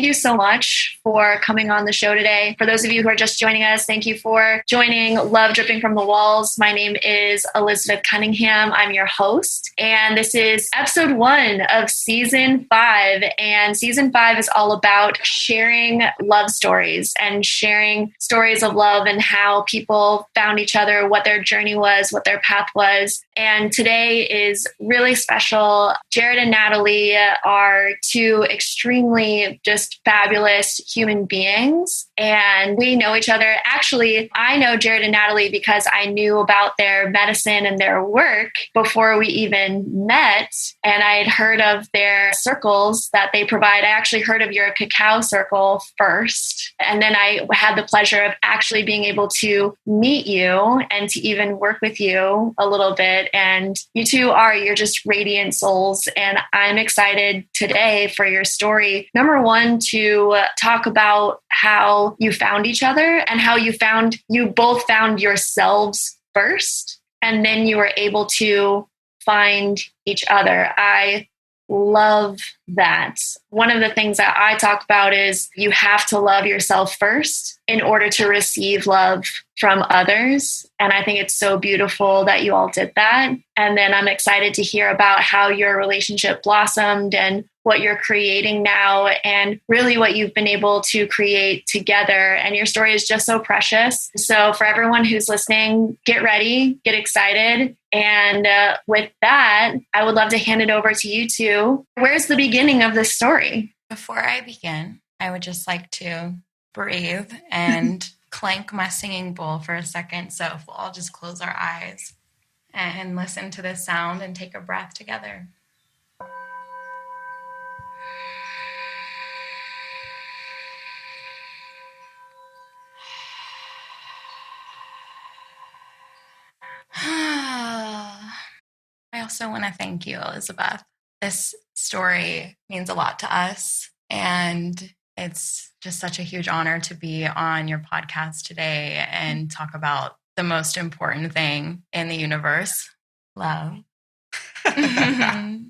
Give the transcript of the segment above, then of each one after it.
thank you so much for coming on the show today. For those of you who are just joining us, thank you for joining Love Dripping from the Walls. My name is Elizabeth Cunningham. I'm your host, and this is episode 1 of season 5. And season 5 is all about sharing love stories and sharing stories of love and how people found each other, what their journey was, what their path was. And today is really special. Jerred and Natalie are 2 extremely just fabulous human beings, and we know each other. Actually, I know Jerred and Natalie because I knew about their medicine and their work before we even met, and I had heard of their circles that they provide. I actually heard of your cacao circle first, and then I had the pleasure of actually being able to meet you and to even work with you a little bit. And you 2 you're just radiant souls. And I'm excited today for your story. Number 1, to talk about how you found each other and how you both found yourselves first, and then you were able to find each other. I love that. One of the things that I talk about is you have to love yourself first in order to receive love from others. And I think it's so beautiful that you all did that. And then I'm excited to hear about how your relationship blossomed and what you're creating now and really what you've been able to create together. And your story is just so precious. So for everyone who's listening, get ready, get excited. And with that, I would love to hand it over to you 2. Where's the beginning of this story? Before I begin, I would just like to breathe and clank my singing bowl for a second. So if we'll all just close our eyes and listen to this sound and take a breath together. I also want to thank you, Elizabeth. This story means a lot to us, and it's just such a huge honor to be on your podcast today and talk about the most important thing in the universe, love. I'll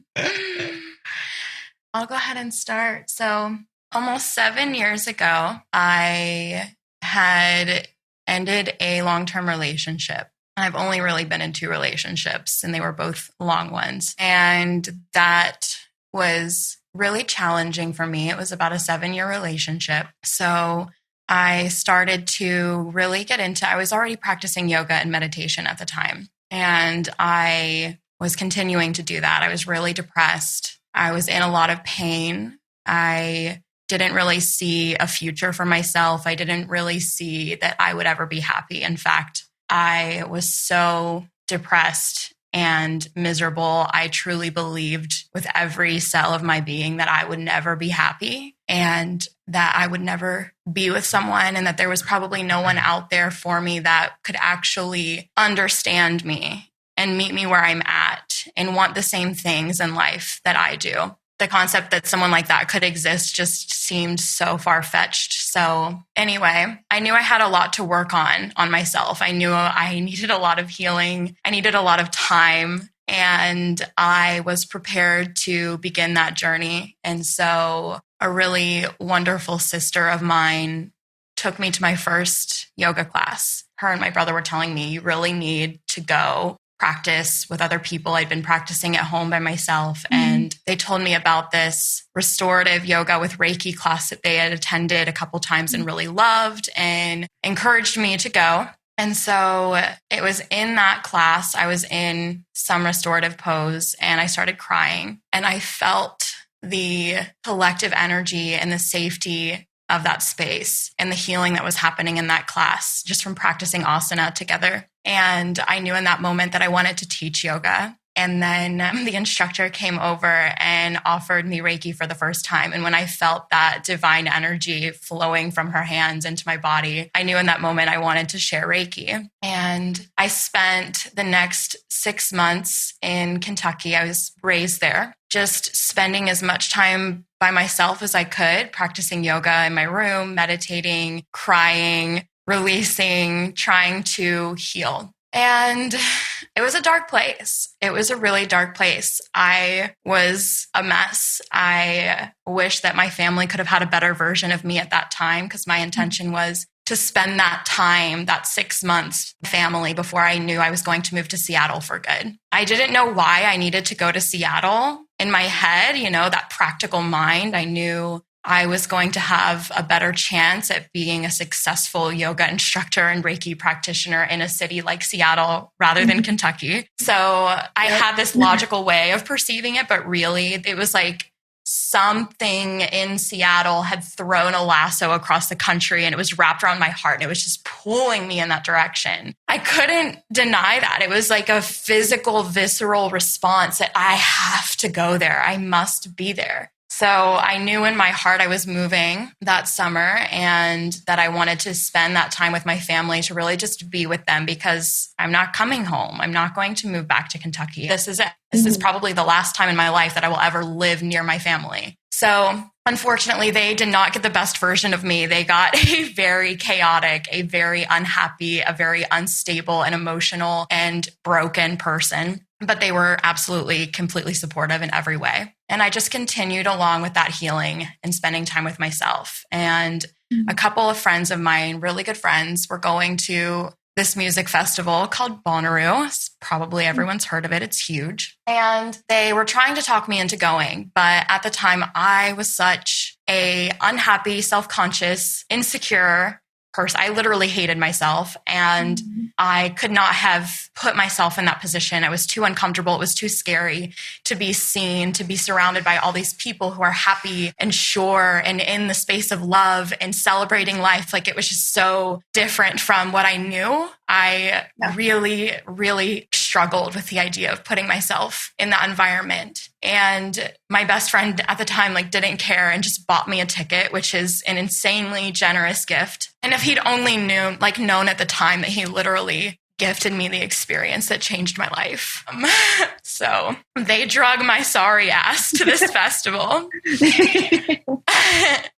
go ahead and start. So almost 7 years ago, I had ended a long-term relationship. I've only really been in 2 relationships, and they were both long ones. And that was really challenging for me. It was about a 7-year relationship. So I started to really get into, I was already practicing yoga and meditation at the time. And I was continuing to do that. I was really depressed. I was in a lot of pain. I didn't really see a future for myself. I didn't really see that I would ever be happy. In fact, I was so depressed and miserable. I truly believed with every cell of my being that I would never be happy and that I would never be with someone, and that there was probably no one out there for me that could actually understand me and meet me where I'm at and want the same things in life that I do. The concept that someone like that could exist just seemed so far-fetched. So anyway, I knew I had a lot to work on myself. I knew I needed a lot of healing. I needed a lot of time, and I was prepared to begin that journey. And so a really wonderful sister of mine took me to my first yoga class. Her and my brother were telling me, you really need to go practice with other people. I'd been practicing at home by myself, and they told me about this restorative yoga with Reiki class that they had attended a couple times and really loved and encouraged me to go. And so it was in that class, I was in some restorative pose and I started crying, and I felt the collective energy and the safety of that space and the healing that was happening in that class just from practicing asana together. And I knew in that moment that I wanted to teach yoga. And then the instructor came over and offered me Reiki for the first time. And when I felt that divine energy flowing from her hands into my body, I knew in that moment I wanted to share Reiki. And I spent the next 6 months in Kentucky. I was raised there, just spending as much time by myself as I could, practicing yoga in my room, meditating, crying, releasing, trying to heal. And It was a dark place. It was a really dark place. I was a mess. I wish that my family could have had a better version of me at that time, because my intention was to spend that time, that 6 months, family, before I knew I was going to move to Seattle for good. I didn't know why I needed to go to Seattle. In my head, that practical mind, I knew I was going to have a better chance at being a successful yoga instructor and Reiki practitioner in a city like Seattle rather than Kentucky. So I had this logical way of perceiving it, but really it was like something in Seattle had thrown a lasso across the country and it was wrapped around my heart and it was just pulling me in that direction. I couldn't deny that. It was like a physical, visceral response that I have to go there. I must be there. So I knew in my heart I was moving that summer and that I wanted to spend that time with my family, to really just be with them, because I'm not coming home. I'm not going to move back to Kentucky. This is it. This is probably the last time in my life that I will ever live near my family. So unfortunately, they did not get the best version of me. They got a very chaotic, a very unhappy, a very unstable and emotional and broken person. But they were absolutely, completely supportive in every way. And I just continued along with that healing and spending time with myself. And a couple of friends of mine, really good friends, were going to this music festival called Bonnaroo. Probably everyone's heard of it. It's huge. And they were trying to talk me into going. But at the time, I was such a unhappy, self-conscious, insecure person. I literally hated myself, and I could not have put myself in that position. I was too uncomfortable. It was too scary to be seen, to be surrounded by all these people who are happy and sure and in the space of love and celebrating life. Like, it was just so different from what I knew. I really, really struggled with the idea of putting myself in that environment. And my best friend at the time, didn't care and just bought me a ticket, which is an insanely generous gift. And if he'd only known at the time that he literally gifted me the experience that changed my life. So they drug my sorry ass to this festival.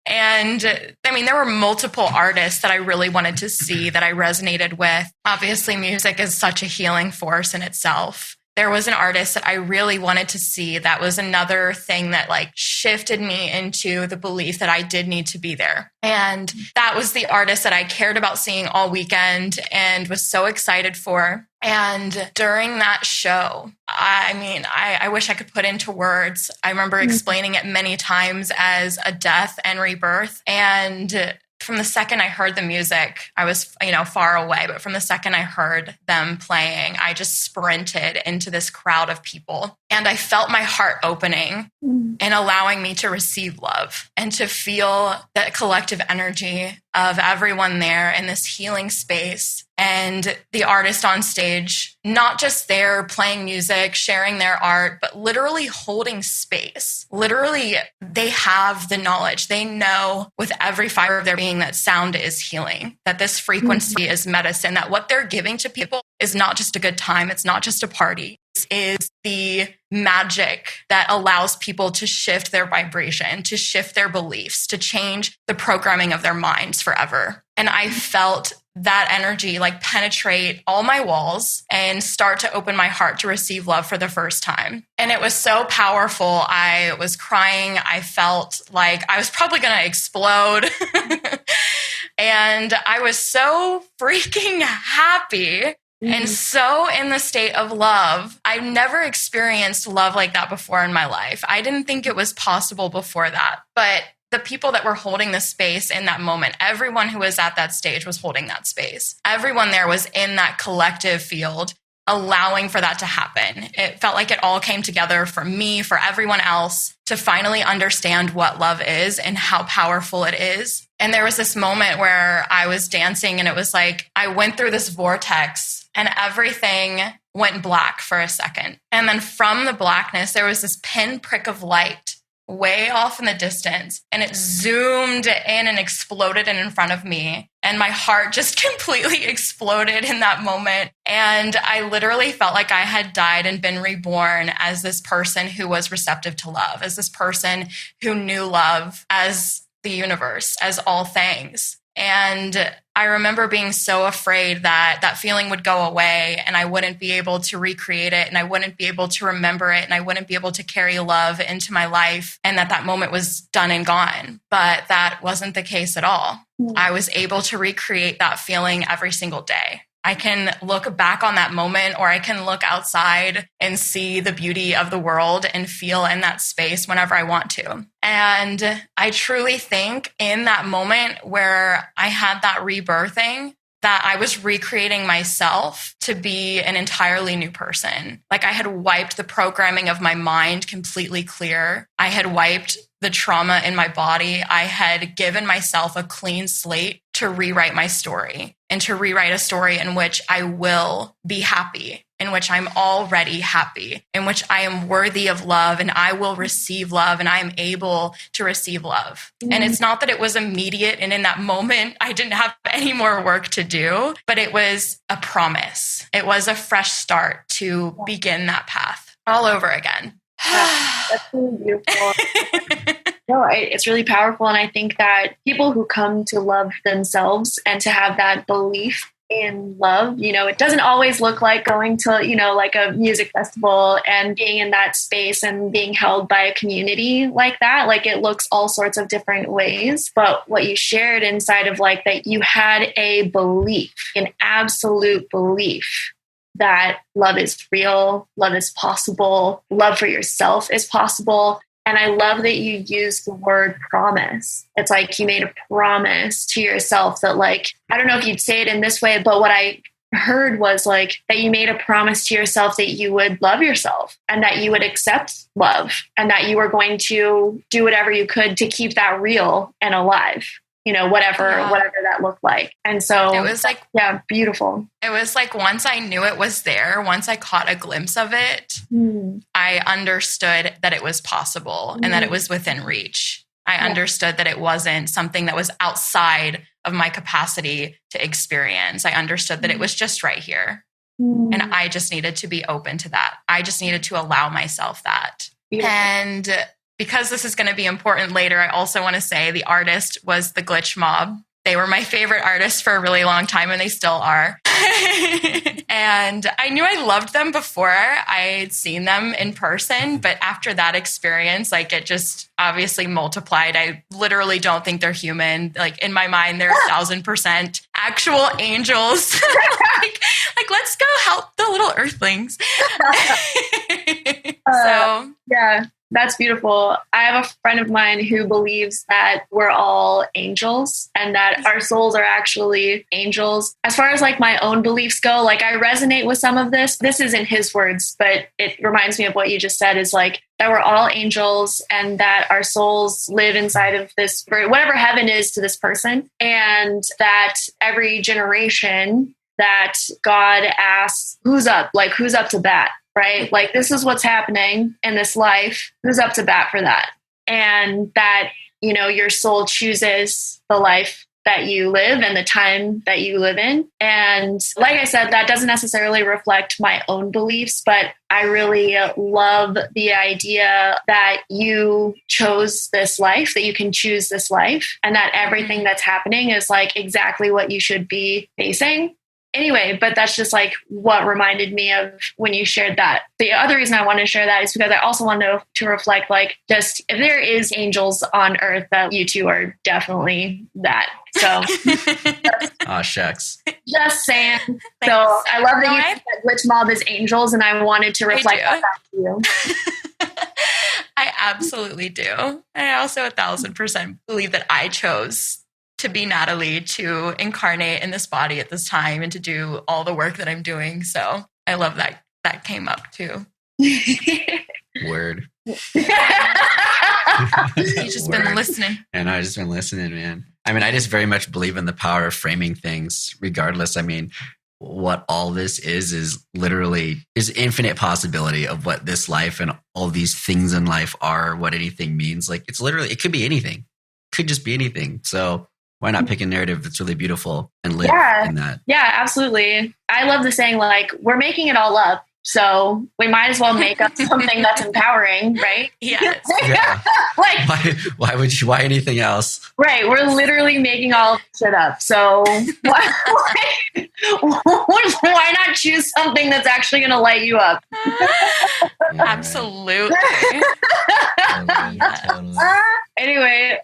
And I mean, there were multiple artists that I really wanted to see, that I resonated with. Obviously, music is such a healing force in itself. There was an artist that I really wanted to see. That was another thing that shifted me into the belief that I did need to be there. And that was the artist that I cared about seeing all weekend and was so excited for. And during that show, I wish I could put into words. I remember explaining it many times as a death and rebirth. And from the second I heard the music, I was, far away, but from the second I heard them playing, I just sprinted into this crowd of people. And I felt my heart opening and allowing me to receive love and to feel that collective energy of everyone there in this healing space. And the artist on stage, not just there playing music, sharing their art, but literally holding space. Literally, they have the knowledge. They know with every fiber of their being that sound is healing, that this frequency is medicine, that what they're giving to people is not just a good time. It's not just a party. Is the magic that allows people to shift their vibration, to shift their beliefs, to change the programming of their minds forever. And I felt that energy penetrate all my walls and start to open my heart to receive love for the first time. And it was so powerful. I was crying. I felt like I was probably going to explode. And I was so freaking happy. And so in the state of love. I've never experienced love like that before in my life. I didn't think it was possible before that. But the people that were holding the space in that moment, everyone who was at that stage was holding that space. Everyone there was in that collective field, allowing for that to happen. It felt like it all came together for me, for everyone else, to finally understand what love is and how powerful it is. And there was this moment where I was dancing and it was like I went through this vortex and everything went black for a second. And then from the blackness, there was this pinprick of light way off in the distance, and it zoomed in and exploded in front of me. And my heart just completely exploded in that moment. And I literally felt like I had died and been reborn as this person who was receptive to love, as this person who knew love as the universe, as all things. And I remember being so afraid that that feeling would go away and I wouldn't be able to recreate it and I wouldn't be able to remember it and I wouldn't be able to carry love into my life and that moment was done and gone. But that wasn't the case at all. I was able to recreate that feeling every single day. I can look back on that moment, or I can look outside and see the beauty of the world and feel in that space whenever I want to. And I truly think in that moment where I had that rebirthing, that I was recreating myself to be an entirely new person. Like I had wiped the programming of my mind completely clear. I had wiped the trauma in my body. I had given myself a clean slate to rewrite my story and to rewrite a story in which I will be happy, in which I'm already happy, in which I am worthy of love and I will receive love and I am able to receive love. And it's not that it was immediate and in that moment I didn't have any more work to do, but it was a promise. It was a fresh start to begin that path all over again. That's really beautiful. No, it's really powerful. And I think that people who come to love themselves and to have that belief in love, it doesn't always look like going to, like a music festival and being in that space and being held by a community like that. Like it looks all sorts of different ways. But what you shared inside of like that, you had a belief, an absolute belief that love is real, love is possible, love for yourself is possible. And I love that you use the word promise. It's like you made a promise to yourself that like, I don't know if you'd say it in this way, but what I heard was like that you made a promise to yourself that you would love yourself and that you would accept love and that you were going to do whatever you could to keep that real and alive. Whatever that looked like. And so it was like, beautiful. It was like once I knew it was there, once I caught a glimpse of it, I understood that it was possible and that it was within reach. I understood that it wasn't something that was outside of my capacity to experience. I understood that it was just right here. And I just needed to be open to that. I just needed to allow myself that. Beautiful. And because this is going to be important later, I also want to say the artist was the Glitch Mob. They were my favorite artists for a really long time, and they still are. And I knew I loved them before I had seen them in person, but after that experience, like it just obviously multiplied. I literally don't think they're human. Like in my mind, they're 1,000% actual angels. like let's go help the little earthlings. Yeah. That's beautiful. I have a friend of mine who believes that we're all angels and that our souls are actually angels. As far as like my own beliefs go, like I resonate with some of this. This isn't his words, but it reminds me of what you just said is like that we're all angels and that our souls live inside of this, whatever heaven is to this person. And that every generation that God asks, who's up to bat? Right? Like this is what's happening in this life. Who's up to bat for that? And that, your soul chooses the life that you live and the time that you live in. And like I said, that doesn't necessarily reflect my own beliefs, but I really love the idea that you chose this life, that you can choose this life, and that everything that's happening is like exactly what you should be facing. Anyway, but that's just like what reminded me of when you shared that. The other reason I want to share that is because I also want to reflect like just if there is angels on earth, that you two are definitely that. So oh shucks. Just saying. Thanks. So I love that you said Glitch Mob is angels, and I wanted to reflect that back to you. I absolutely do. I also 1,000% believe that I chose to be Natalie, to incarnate in this body at this time and to do all the work that I'm doing. So I love that came up too. Word. You've just been listening. And I've just been listening, man. I mean, I just very much believe in the power of framing things regardless. I mean, what all this is literally is infinite possibility of what this life and all these things in life are, what anything means. Like it's literally, it could be anything. It could just be anything. So why not pick a narrative that's really beautiful and live in that? Yeah, absolutely. I love the saying, like, we're making it all up. So we might as well make up something that's empowering, right? Yes. Yeah. Like, why anything else? right. We're literally making all of shit up. So why not choose something that's actually going to light you up? Yeah, Absolutely. Totally, totally. Anyway,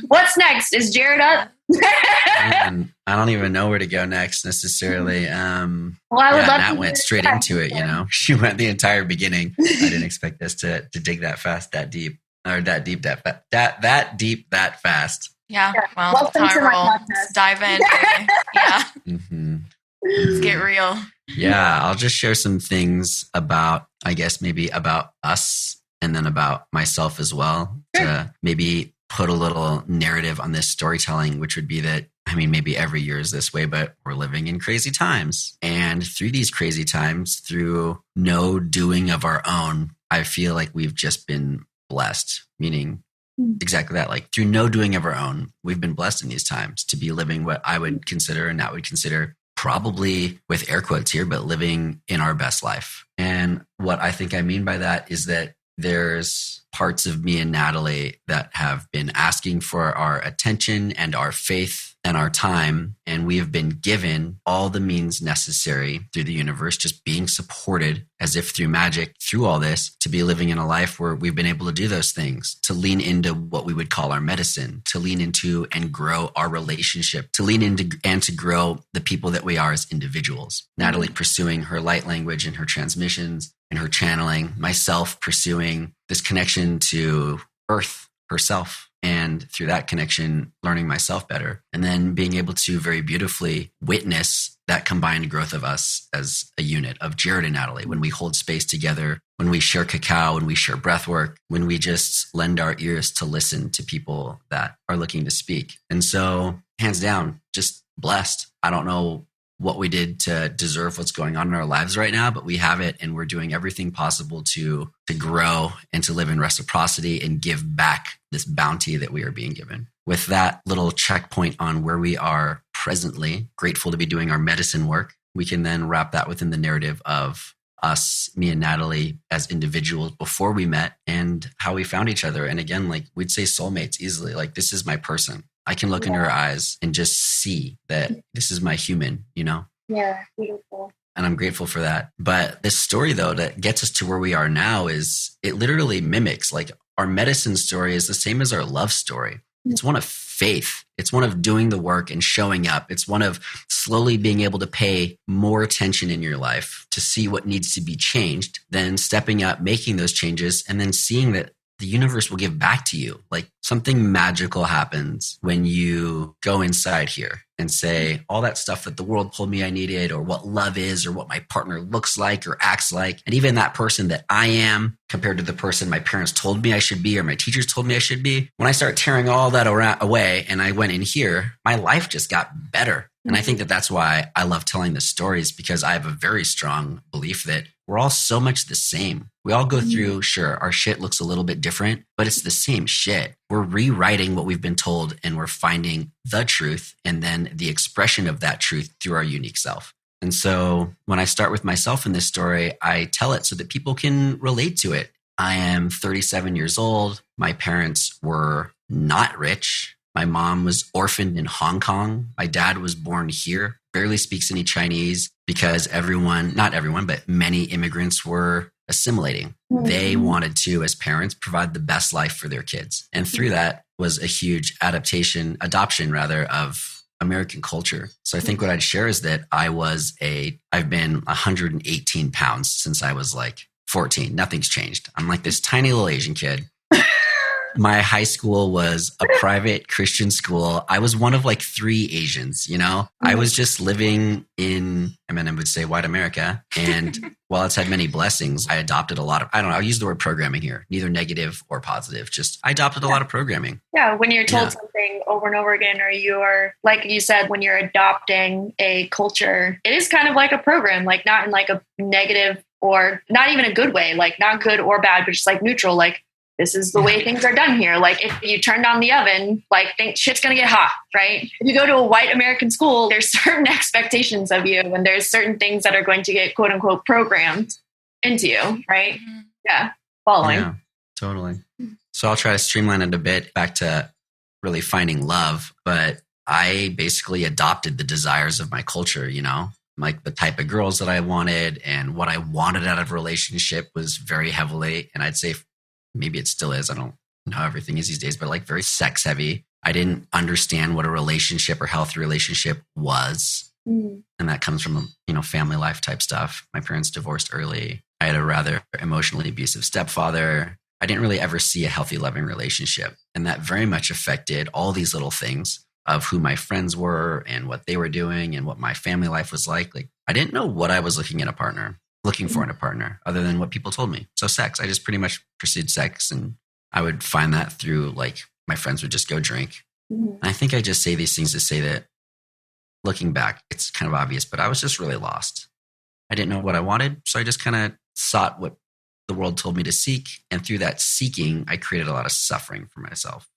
what's next? Is Jerred up? Man, I don't even know where to go next necessarily. Well, I would love Nat to went hear straight that. into it, you know. She went the entire beginning. I didn't expect us to dig that fast, that deep, or that deep, that deep, that fast. Yeah. Well, Welcome that's to how I my roll. podcast. Let's dive in. Baby. Yeah. Mm-hmm. Let's get real. Yeah, I'll just share some things about, I guess, maybe about us and then about myself as well to maybe put a little narrative on this storytelling, which would be that, I mean, maybe every year is this way, but we're living in crazy times. And through these crazy times, through no doing of our own, I feel like we've just been blessed, meaning exactly that. Like through no doing of our own, we've been blessed in these times to be living what I would consider and Nat would consider, probably with air quotes here, but living in our best life. And what I think I mean by that is that there's parts of me and Natalie that have been asking for our attention and our faith and our time. And we have been given all the means necessary through the universe, just being supported as if through magic, through all this, to be living in a life where we've been able to do those things, to lean into what we would call our medicine, to lean into and grow our relationship, to lean into and to grow the people that we are as individuals. Natalie pursuing her light language and her transmissions and her channeling, myself pursuing this connection to Earth herself. And through that connection, learning myself better. And then being able to very beautifully witness that combined growth of us as a unit of Jerred and Natalie, when we hold space together, when we share cacao, when we share breath work, when we just lend our ears to listen to people that are looking to speak. And so, hands down, just blessed. I don't know what we did to deserve what's going on in our lives right now, but we have it, and we're doing everything possible to grow and to live in reciprocity and give back this bounty that we are being given. With that little checkpoint on where we are presently, grateful to be doing our medicine work, we can then wrap that within the narrative of us, me and Natalie, as individuals before we met and how we found each other. And again, like we'd say soulmates easily, like this is my person. I can look into her eyes and just see that this is my human, you know? Yeah, beautiful. And I'm grateful for that. But this story, though, that gets us to where we are now is it literally mimics, like our medicine story is the same as our love story. It's one of faith. It's one of doing the work and showing up. It's one of slowly being able to pay more attention in your life to see what needs to be changed, then stepping up, making those changes, and then seeing that the universe will give back to you. Like something magical happens when you go inside here and say all that stuff that the world told me I needed, or what love is, or what my partner looks like or acts like. And even that person that I am compared to the person my parents told me I should be, or my teachers told me I should be. When I start tearing all that away and I went in here, my life just got better. And I think that that's why I love telling the stories, because I have a very strong belief that we're all so much the same. We all go through, sure, our shit looks a little bit different, but it's the same shit. We're rewriting what we've been told, and we're finding the truth and then the expression of that truth through our unique self. And so when I start with myself in this story, I tell it so that people can relate to it. I am 37 years old. My parents were not rich. My mom was orphaned in Hong Kong. My dad was born here, barely speaks any Chinese because not everyone, but many immigrants were assimilating. They wanted to, as parents, provide the best life for their kids. And through that was a huge adoption of American culture. So I think what I'd share is that I've been 118 pounds since I was like 14. Nothing's changed. I'm like this tiny little Asian kid. My high school was a private Christian school. I was one of like 3 Asians, you know? I was just living in, I would say white America. And while it's had many blessings, I adopted a lot of, I'll use the word programming here, neither negative or positive. Just I adopted a lot of programming. Yeah, when you're told something over and over again, or you're, like you said, when you're adopting a culture, it is kind of like a program, like not in like a negative or not even a good way, like not good or bad, but just like neutral, like, this is the way things are done here. Like if you turn on the oven, like shit's going to get hot, right? If you go to a white American school, there's certain expectations of you, and there's certain things that are going to get quote unquote programmed. into you, right? Yeah. Following. Yeah, totally. So I'll try to streamline it a bit back to really finding love. But I basically adopted the desires of my culture, like the type of girls that I wanted and what I wanted out of a relationship was very heavily. And I'd say maybe it still is. I don't know how everything is these days, but like very sex heavy. I didn't understand what a relationship or healthy relationship was. And that comes from, family life type stuff. My parents divorced early. I had a rather emotionally abusive stepfather. I didn't really ever see a healthy, loving relationship. And that very much affected all these little things of who my friends were and what they were doing and what my family life was like. Like, I didn't know what I was looking for in a partner, other than what people told me. So sex, I just pretty much pursued sex. And I would find that through, like, my friends would just go drink. And I think I just say these things to say that looking back, it's kind of obvious, but I was just really lost. I didn't know what I wanted. So I just kind of sought what the world told me to seek. And through that seeking, I created a lot of suffering for myself.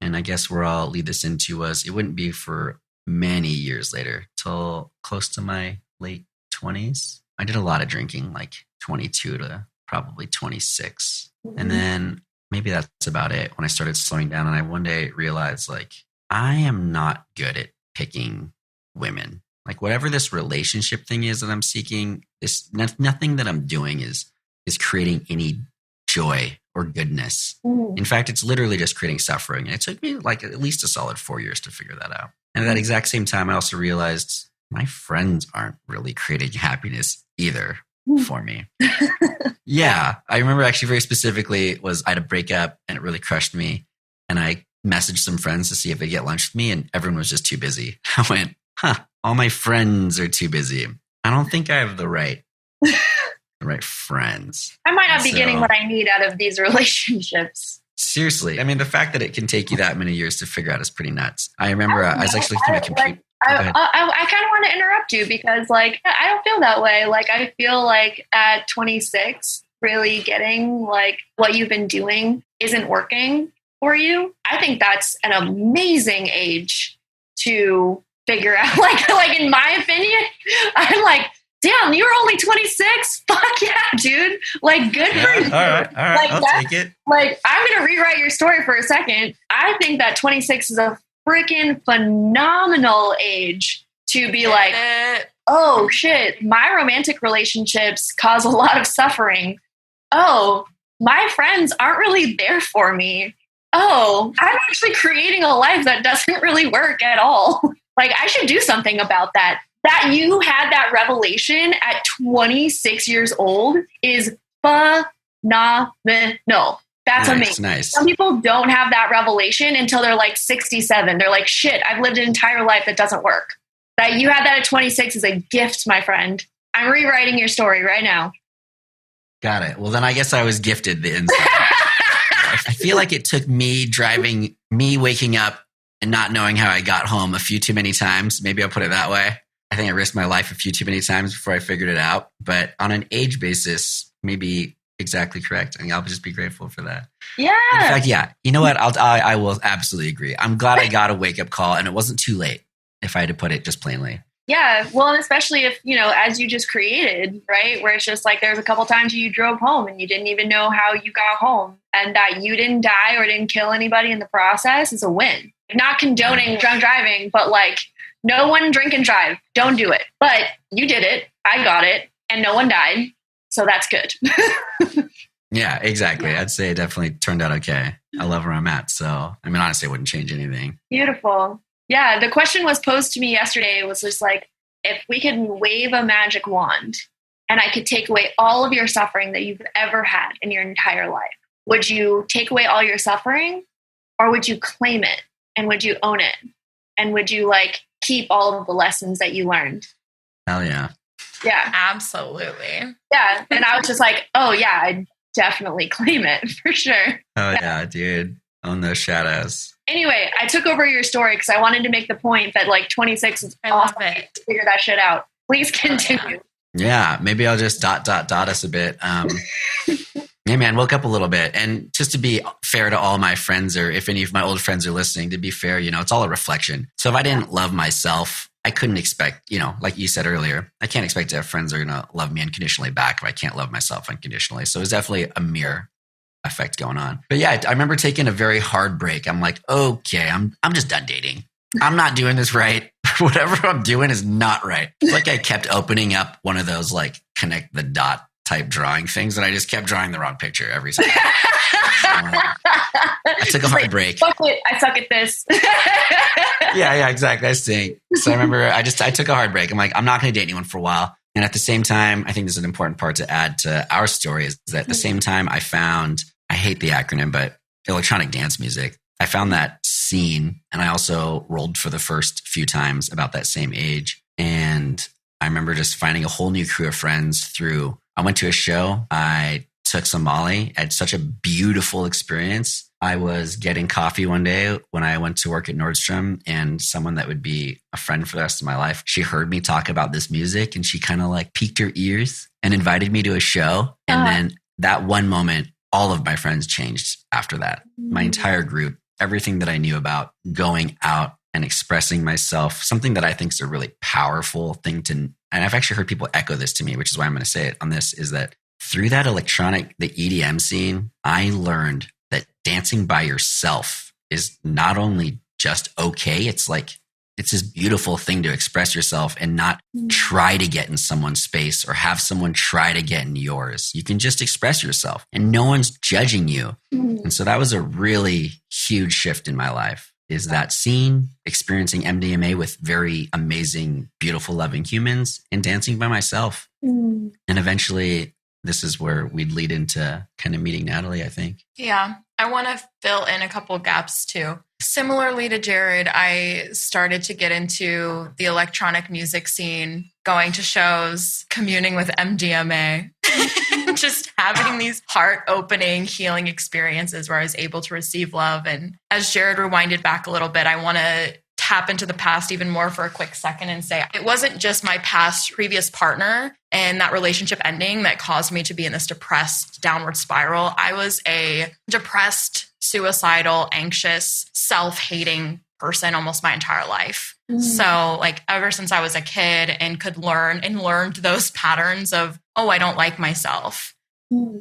And I guess where I'll lead this into was it wouldn't be for many years later till close to my late 20s. I did a lot of drinking, like 22 to probably 26. And then maybe that's about it when I started slowing down. And I one day realized, like, I am not good at picking women. Like, whatever this relationship thing is that I'm seeking, nothing that I'm doing is creating any joy or goodness. In fact, it's literally just creating suffering. And it took me like at least a solid 4 years to figure that out. And at that exact same time, I also realized my friends aren't really creating happiness either for me. Yeah. I remember actually very specifically I had a breakup and it really crushed me. And I messaged some friends to see if they'd get lunch with me and everyone was just too busy. I went, all my friends are too busy. I don't think I have the right friends. I might not be getting what I need out of these relationships. Seriously. I mean, the fact that it can take you that many years to figure out is pretty nuts. I remember I was actually looking at my computer. I kind of want to interrupt you because, like, I don't feel that way. Like, I feel like at 26, really getting, like, what you've been doing isn't working for you. I think that's an amazing age to figure out. Like in my opinion, I'm like, damn, you're only 26? Fuck yeah, dude. Like, good for you. All right. Like, I'll take it. Like, I'm going to rewrite your story for a second. I think that 26 is a freaking phenomenal age to be like, oh, shit, my romantic relationships cause a lot of suffering. Oh, my friends aren't really there for me. Oh, I'm actually creating a life that doesn't really work at all. Like, I should do something about that. That you had that revelation at 26 years old is phenomenal. That's amazing. Nice. Some people don't have that revelation until they're like 67. They're like, shit, I've lived an entire life that doesn't work. That you had that at 26 is a gift, my friend. I'm rewriting your story right now. Got it. Well, then I guess I was gifted the insight. I feel like it took me waking up and not knowing how I got home a few too many times. Maybe I'll put it that way. I think I risked my life a few too many times before I figured it out. But on an age basis, maybe exactly correct. I mean, I'll just be grateful for that. Yeah. In fact, yeah. You know what? I will absolutely agree. I'm glad I got a wake-up call and it wasn't too late, if I had to put it just plainly. Yeah. Well, and especially if, as you just created, right? Where it's just like there's a couple times you drove home and you didn't even know how you got home, and that you didn't die or didn't kill anybody in the process is a win. Not condoning drunk driving, but like, no one drink and drive. Don't do it. But you did it. I got it. And no one died. So that's good. Yeah, exactly. I'd say it definitely turned out okay. I love where I'm at. So, I mean, honestly, it wouldn't change anything. Beautiful. Yeah. The question was posed to me yesterday. It was just like, if we could wave a magic wand and I could take away all of your suffering that you've ever had in your entire life, would you take away all your suffering, or would you claim it and would you own it? And would you like keep all of the lessons that you learned? Hell yeah. Yeah. Absolutely. Yeah. And I was just like, oh yeah, I'd definitely claim it for sure. Oh yeah, dude. Own those shadows. Anyway, I took over your story because I wanted to make the point that like 26 is awesome to figure that shit out. Please continue. Yeah. Maybe I'll just dot us a bit. Yeah, man, woke up a little bit. And just to be fair to all my friends, or if any of my old friends are listening, to be fair, it's all a reflection. So if I didn't love myself I couldn't expect, like you said earlier, I can't expect to have friends that are going to love me unconditionally back if I can't love myself unconditionally. So it was definitely a mirror effect going on. But yeah, I remember taking a very hard break. I'm like, okay, I'm just done dating. I'm not doing this right. Whatever I'm doing is not right. It's like I kept opening up one of those like connect the dot type drawing things, and I just kept drawing the wrong picture every time. I took a hard break. Fuck it, I suck at this. Yeah, exactly. I stink. So I remember I took a hard break. I'm like, I'm not going to date anyone for a while. And at the same time, I think this is an important part to add to our story is that at the same time I found, I hate the acronym, but electronic dance music. I found that scene, and I also rolled for the first few times about that same age. And I remember just finding a whole new crew of friends through, I went to a show, I took some Molly, had such a beautiful experience. I was getting coffee one day when I went to work at Nordstrom, and someone that would be a friend for the rest of my life, she heard me talk about this music and she kind of like piqued her ears and invited me to a show. And then that one moment, all of my friends changed after that. My entire group, everything that I knew about going out and expressing myself, something that I think is a really powerful thing to, and I've actually heard people echo this to me, which is why I'm going to say it on this, is that through that the EDM scene, I learned that dancing by yourself is not only just okay, it's this beautiful thing to express yourself and not try to get in someone's space or have someone try to get in yours. You can just express yourself and no one's judging you. And so that was a really huge shift in my life, is that scene, experiencing MDMA with very amazing, beautiful, loving humans, and dancing by myself. And eventually this is where we'd lead into kind of meeting Natalie, I think. Yeah. I want to fill in a couple gaps too. Similarly to Jerred, I started to get into the electronic music scene, going to shows, communing with MDMA, just having these heart-opening, healing experiences where I was able to receive love. And as Jerred rewinded back a little bit, I want to tap into the past even more for a quick second and say it wasn't just my previous partner and that relationship ending that caused me to be in this depressed downward spiral. I was a depressed, suicidal, anxious, self-hating person almost my entire life. So like ever since I was a kid and could learned those patterns of, oh, I don't like myself.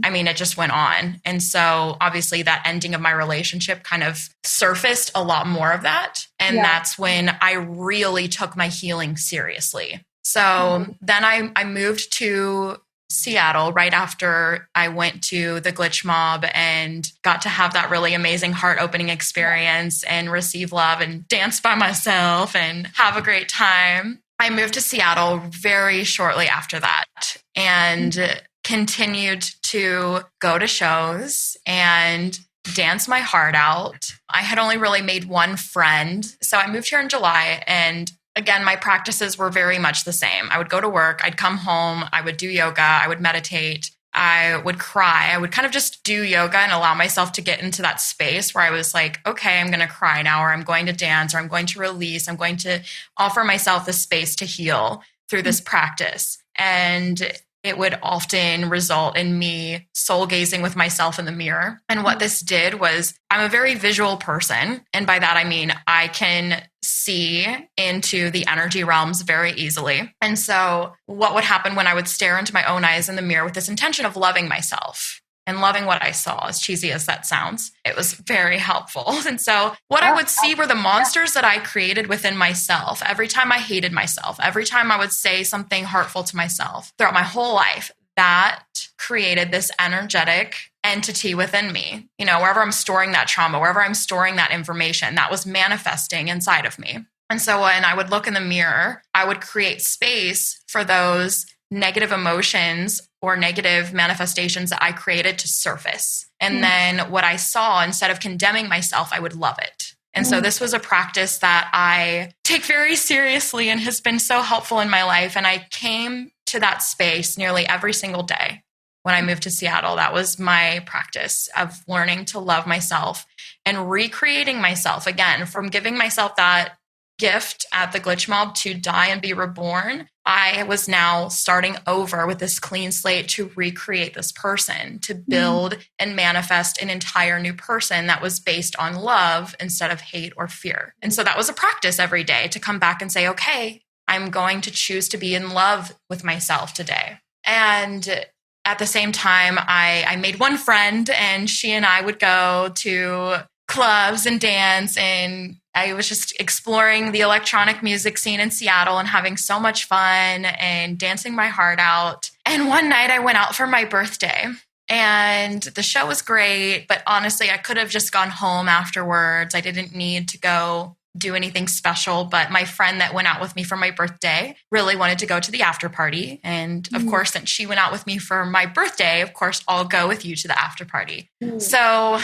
I mean, it just went on. And so obviously that ending of my relationship kind of surfaced a lot more of that. And that's when I really took my healing seriously. So then I moved to Seattle right after I went to the Glitch Mob and got to have that really amazing heart-opening experience and receive love and dance by myself and have a great time. I moved to Seattle very shortly after that and continued to go to shows and dance my heart out. I had only really made one friend. So I moved here in July, and again, my practices were very much the same. I would go to work, I'd come home, I would do yoga, I would meditate, I would cry. I would kind of just do yoga and allow myself to get into that space where I was like, okay, I'm going to cry now, or I'm going to dance, or I'm going to release. I'm going to offer myself the space to heal through this practice. And it would often result in me soul gazing with myself in the mirror. And what this did was, I'm a very visual person. And by that, I mean, I can see into the energy realms very easily. And so what would happen when I would stare into my own eyes in the mirror with this intention of loving myself and loving what I saw, as cheesy as that sounds, it was very helpful. And so what I would see were the monsters that I created within myself. Every time I hated myself, every time I would say something hurtful to myself throughout my whole life, that created this energetic entity within me. You know, wherever I'm storing that trauma, wherever I'm storing that information, that was manifesting inside of me. And so when I would look in the mirror, I would create space for those negative emotions or negative manifestations that I created to surface. And then what I saw, instead of condemning myself, I would love it. And so this was a practice that I take very seriously and has been so helpful in my life. And I came to that space nearly every single day when I moved to Seattle. That was my practice of learning to love myself and recreating myself again, from giving myself that gift at the Glitch Mob to die and be reborn. I was now starting over with this clean slate to recreate this person, to build and manifest an entire new person that was based on love instead of hate or fear. And so that was a practice every day to come back and say, okay, I'm going to choose to be in love with myself today. And at the same time, I made one friend, and she and I would go to clubs and dance, and I was just exploring the electronic music scene in Seattle and having so much fun and dancing my heart out. And one night I went out for my birthday, and the show was great, but honestly, I could have just gone home afterwards. I didn't need to go do anything special, but my friend that went out with me for my birthday really wanted to go to the after party. And of course, since she went out with me for my birthday, of course, I'll go with you to the after party. So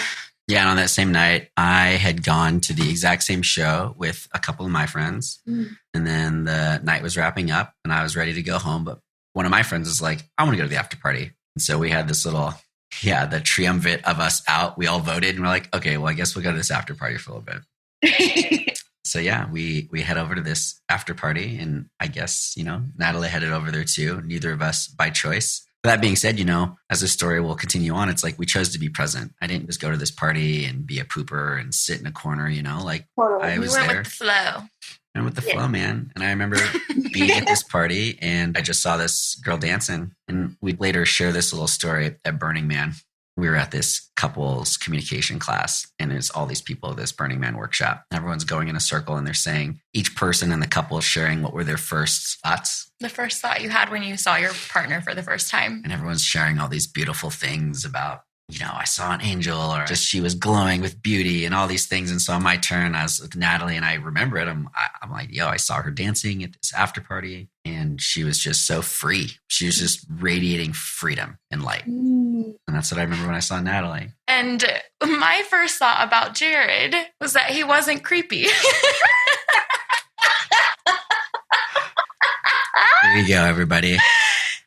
yeah, and on that same night, I had gone to the exact same show with a couple of my friends. And then the night was wrapping up and I was ready to go home. But one of my friends was like, I want to go to the after party. And so we had this little, the triumvirate of us out. We all voted and we're like, okay, well, I guess we'll go to this after party for a little bit. So yeah, we head over to this after party, and I guess, Natalie headed over there too. Neither of us by choice. That being said, as the story will continue on, it's like we chose to be present. I didn't just go to this party and be a pooper and sit in a corner, I was there. With the flow. And with the flow, man. And I remember being at this party and I just saw this girl dancing. And we'd later share this little story at Burning Man. We were at this couples communication class, and there's all these people at this Burning Man workshop. Everyone's going in a circle and they're saying, each person in the couple is sharing what were their first thoughts. The first thought you had when you saw your partner for the first time. And everyone's sharing all these beautiful things about, I saw an angel, or just she was glowing with beauty and all these things. And so on my turn, I was with Natalie and I remember it. I'm like, I saw her dancing at this after party and she was just so free. She was just radiating freedom and light. And that's what I remember when I saw Natalie. And my first thought about Jerred was that he wasn't creepy. There you go, everybody.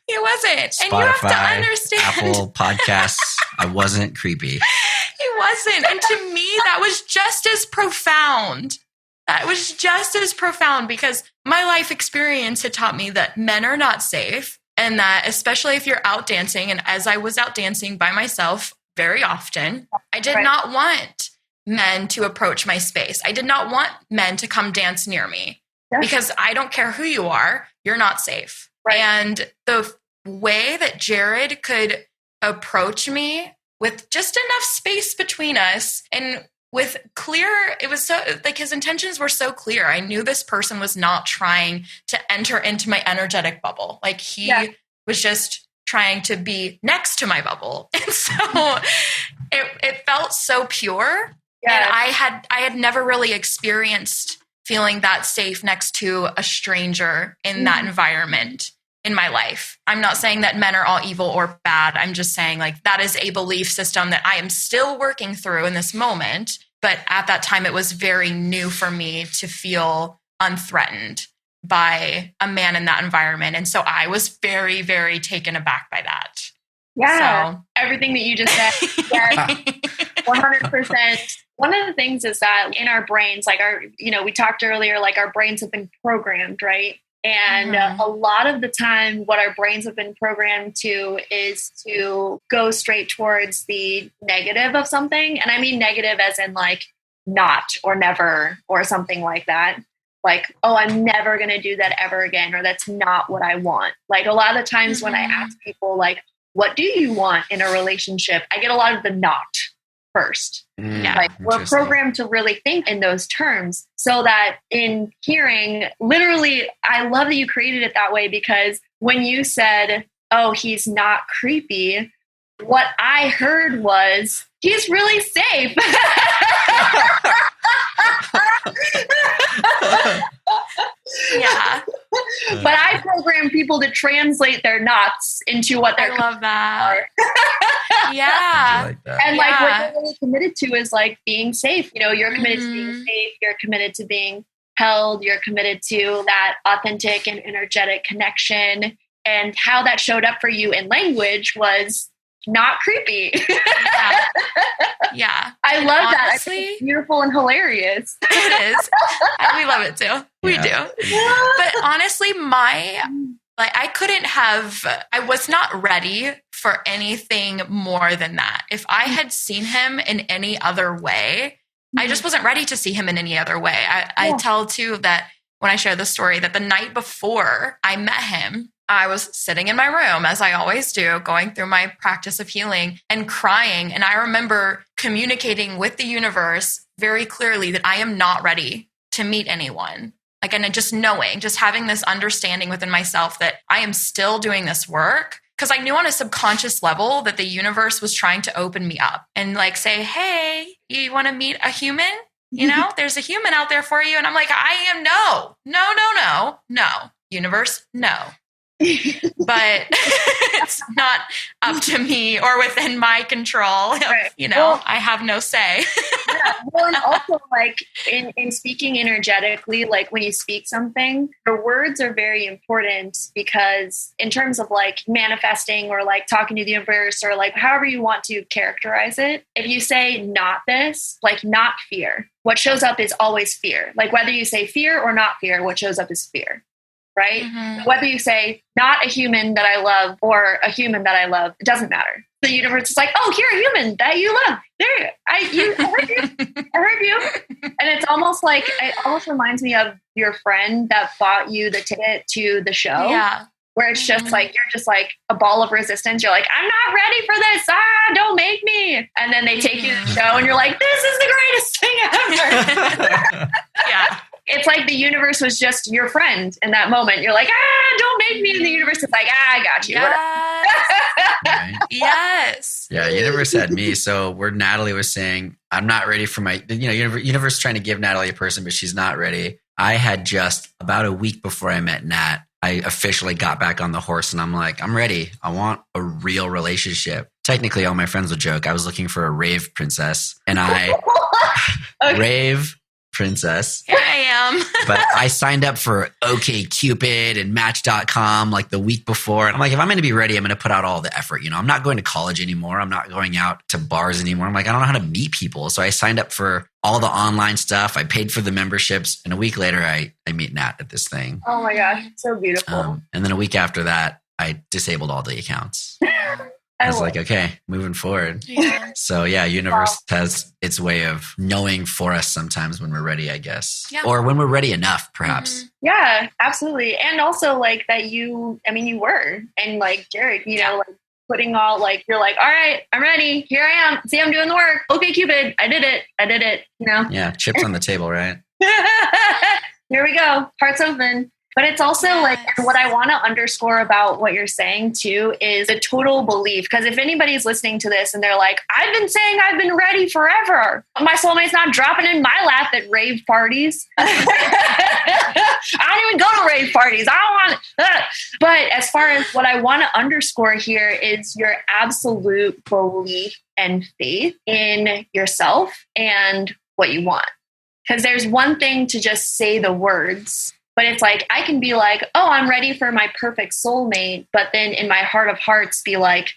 He wasn't. Spotify, and you have to understand. Apple Podcasts, I wasn't creepy. He wasn't. And to me, that was just as profound. That was just as profound because my life experience had taught me that men are not safe, and that especially if you're out dancing, and as I was out dancing by myself very often, I did not want men to approach my space. I did not want men to come dance near me because I don't care who you are, you're not safe. Right. And the way that Jerred could approach me with just enough space between us and with clear, it was so like his intentions were so clear. I knew this person was not trying to enter into my energetic bubble. Like he was just trying to be next to my bubble. And so it felt so pure. Yeah. And I had never really experienced feeling that safe next to a stranger in that environment in my life. I'm not saying that men are all evil or bad. I'm just saying like that is a belief system that I am still working through in this moment. But at that time, it was very new for me to feel unthreatened by a man in that environment. And so I was very, very taken aback by that. Yeah. So. Everything that you just said. Yeah, 100%. One of the things is that in our brains, like we talked earlier, like our brains have been programmed, right? And a lot of the time, what our brains have been programmed to is to go straight towards the negative of something. And I mean negative as in like not or never or something like that. Like, oh, I'm never going to do that ever again, or that's not what I want. Like a lot of the times when I ask people, like, what do you want in a relationship? I get a lot of the not first. Like we're programmed to really think in those terms so that in hearing, literally, I love that you created it that way because when you said, oh, he's not creepy, what I heard was, he's really safe. Yeah. But I program people to translate their knots into what they're. I love that. Yeah. Like that. And like what you're really committed to is like being safe. You're committed to being safe. You're committed to being held. You're committed to that authentic and energetic connection. And how that showed up for you in language was not creepy. Yeah. I love that. I think it's beautiful and hilarious. It is. We love it too. We do. But honestly, I was not ready for anything more than that. If I had seen him in any other way, I just wasn't ready to see him in any other way. I tell too that when I share the story that the night before I met him, I was sitting in my room, as I always do, going through my practice of healing and crying. And I remember communicating with the universe very clearly that I am not ready to meet anyone. Like, and just knowing, just having this understanding within myself that I am still doing this work. Because I knew on a subconscious level that the universe was trying to open me up and like say, hey, you want to meet a human? You know, there's a human out there for you. And I'm like, I am no. Universe, no. But it's not up to me or within my control. Right. You know, well, I have no say. Yeah. Well, and also like in speaking energetically, like when you speak something, the words are very important because in terms of like manifesting or like talking to the universe or like however you want to characterize it, if you say not this, like not fear, what shows up is always fear. Like whether you say fear or not fear, what shows up is fear. Right? Mm-hmm. Whether you say not a human that I love or a human that I love, it doesn't matter. The universe is like, oh, you're a human that you love. There, I heard you. I heard you. And it's almost like, it almost reminds me of your friend that bought you the ticket to the show. Yeah. Where it's just like, you're just like a ball of resistance. You're like, I'm not ready for this. Don't make me. And then they take you to the show and you're like, this is the greatest thing ever. Yeah. It's like the universe was just your friend in that moment. You're like, don't make me. And the universe is like, I got you. Yes. Yes. Yeah, universe had me. So where Natalie was saying, I'm not ready for my, universe trying to give Natalie a person, but she's not ready. I had just about a week before I met Nat, I officially got back on the horse and I'm like, I'm ready. I want a real relationship. Technically, all my friends would joke. I was looking for a rave princess and okay. Rave princess. Here I am. But I signed up for OkCupid and Match.com like the week before. And I'm like, if I'm going to be ready, I'm going to put out all the effort. You know, I'm not going to college anymore. I'm not going out to bars anymore. I'm like, I don't know how to meet people. So I signed up for all the online stuff. I paid for the memberships. And a week later, I meet Nat at this thing. Oh my gosh. So beautiful. And then a week after that, I disabled all the accounts. I was like, okay, moving forward. Yeah. So yeah, universe has its way of knowing for us sometimes when we're ready, I guess. Yeah. Or when we're ready enough, perhaps. Mm-hmm. Yeah, absolutely. And also like that you were. And like Jerred, you know, like putting all like, you're like, all right, I'm ready. Here I am. See, I'm doing the work. Okay, Cupid. I did it. You know? Yeah, chips on the table, right? Here we go. Hearts open. But it's also like what I want to underscore about what you're saying too is a total belief. Because if anybody's listening to this and they're like, I've been saying I've been ready forever. My soulmate's not dropping in my lap at rave parties. I don't even go to rave parties. I don't want But as far as what I want to underscore here is your absolute belief and faith in yourself and what you want. Because there's one thing to just say the words. But it's like, I can be like, oh, I'm ready for my perfect soulmate. But then in my heart of hearts be like,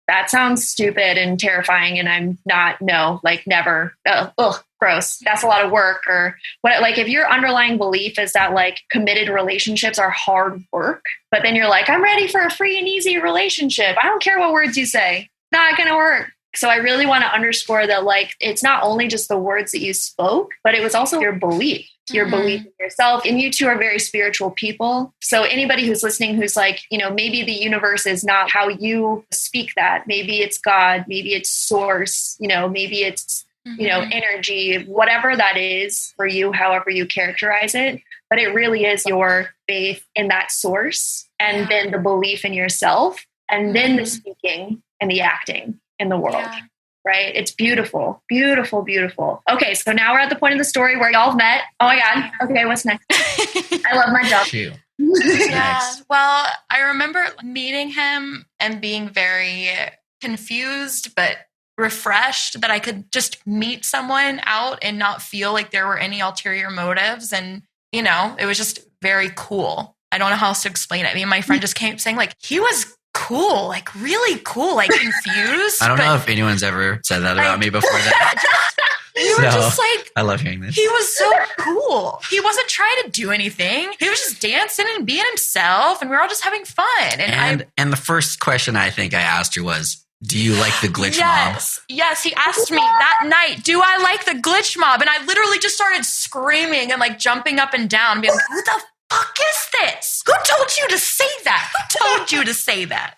that sounds stupid and terrifying. And I'm not, no, like never. Ugh, gross. That's a lot of work. Or what? Like if your underlying belief is that like committed relationships are hard work, but then you're like, I'm ready for a free and easy relationship. I don't care what words you say. Not going to work. So I really want to underscore that like, it's not only just the words that you spoke, but it was also your belief. Your belief in yourself. And you two are very spiritual people. So anybody who's listening who's like, you know, maybe the universe is not how you speak that. Maybe it's God, maybe it's source, you know, maybe it's, you know, energy, whatever that is for you, however you characterize it. But it really is your faith in that source and then the belief in yourself and then the speaking and the acting in the world. Yeah. Right? It's beautiful, beautiful, beautiful. Okay, so now we're at the point of the story where y'all met. Oh my God. Okay, what's next? I love my job. Yeah. Well, I remember meeting him and being very confused, but refreshed that I could just meet someone out and not feel like there were any ulterior motives. And, you know, it was just very cool. I don't know how else to explain it. I mean, my friend just came saying like, he was cool, like really cool, like confused. I don't know if anyone's ever said that about me before that. You were just like, I love hearing this. He was so cool. He wasn't trying to do anything. He was just dancing and being himself, and we were all just having fun. And the first question I think I asked her was, Do you like the glitch mob? Yes. He asked me that night, do I like the glitch mob? And I literally just started screaming and like jumping up and down and being like, who the fuck is this? Who told you to say that? Who told you to say that?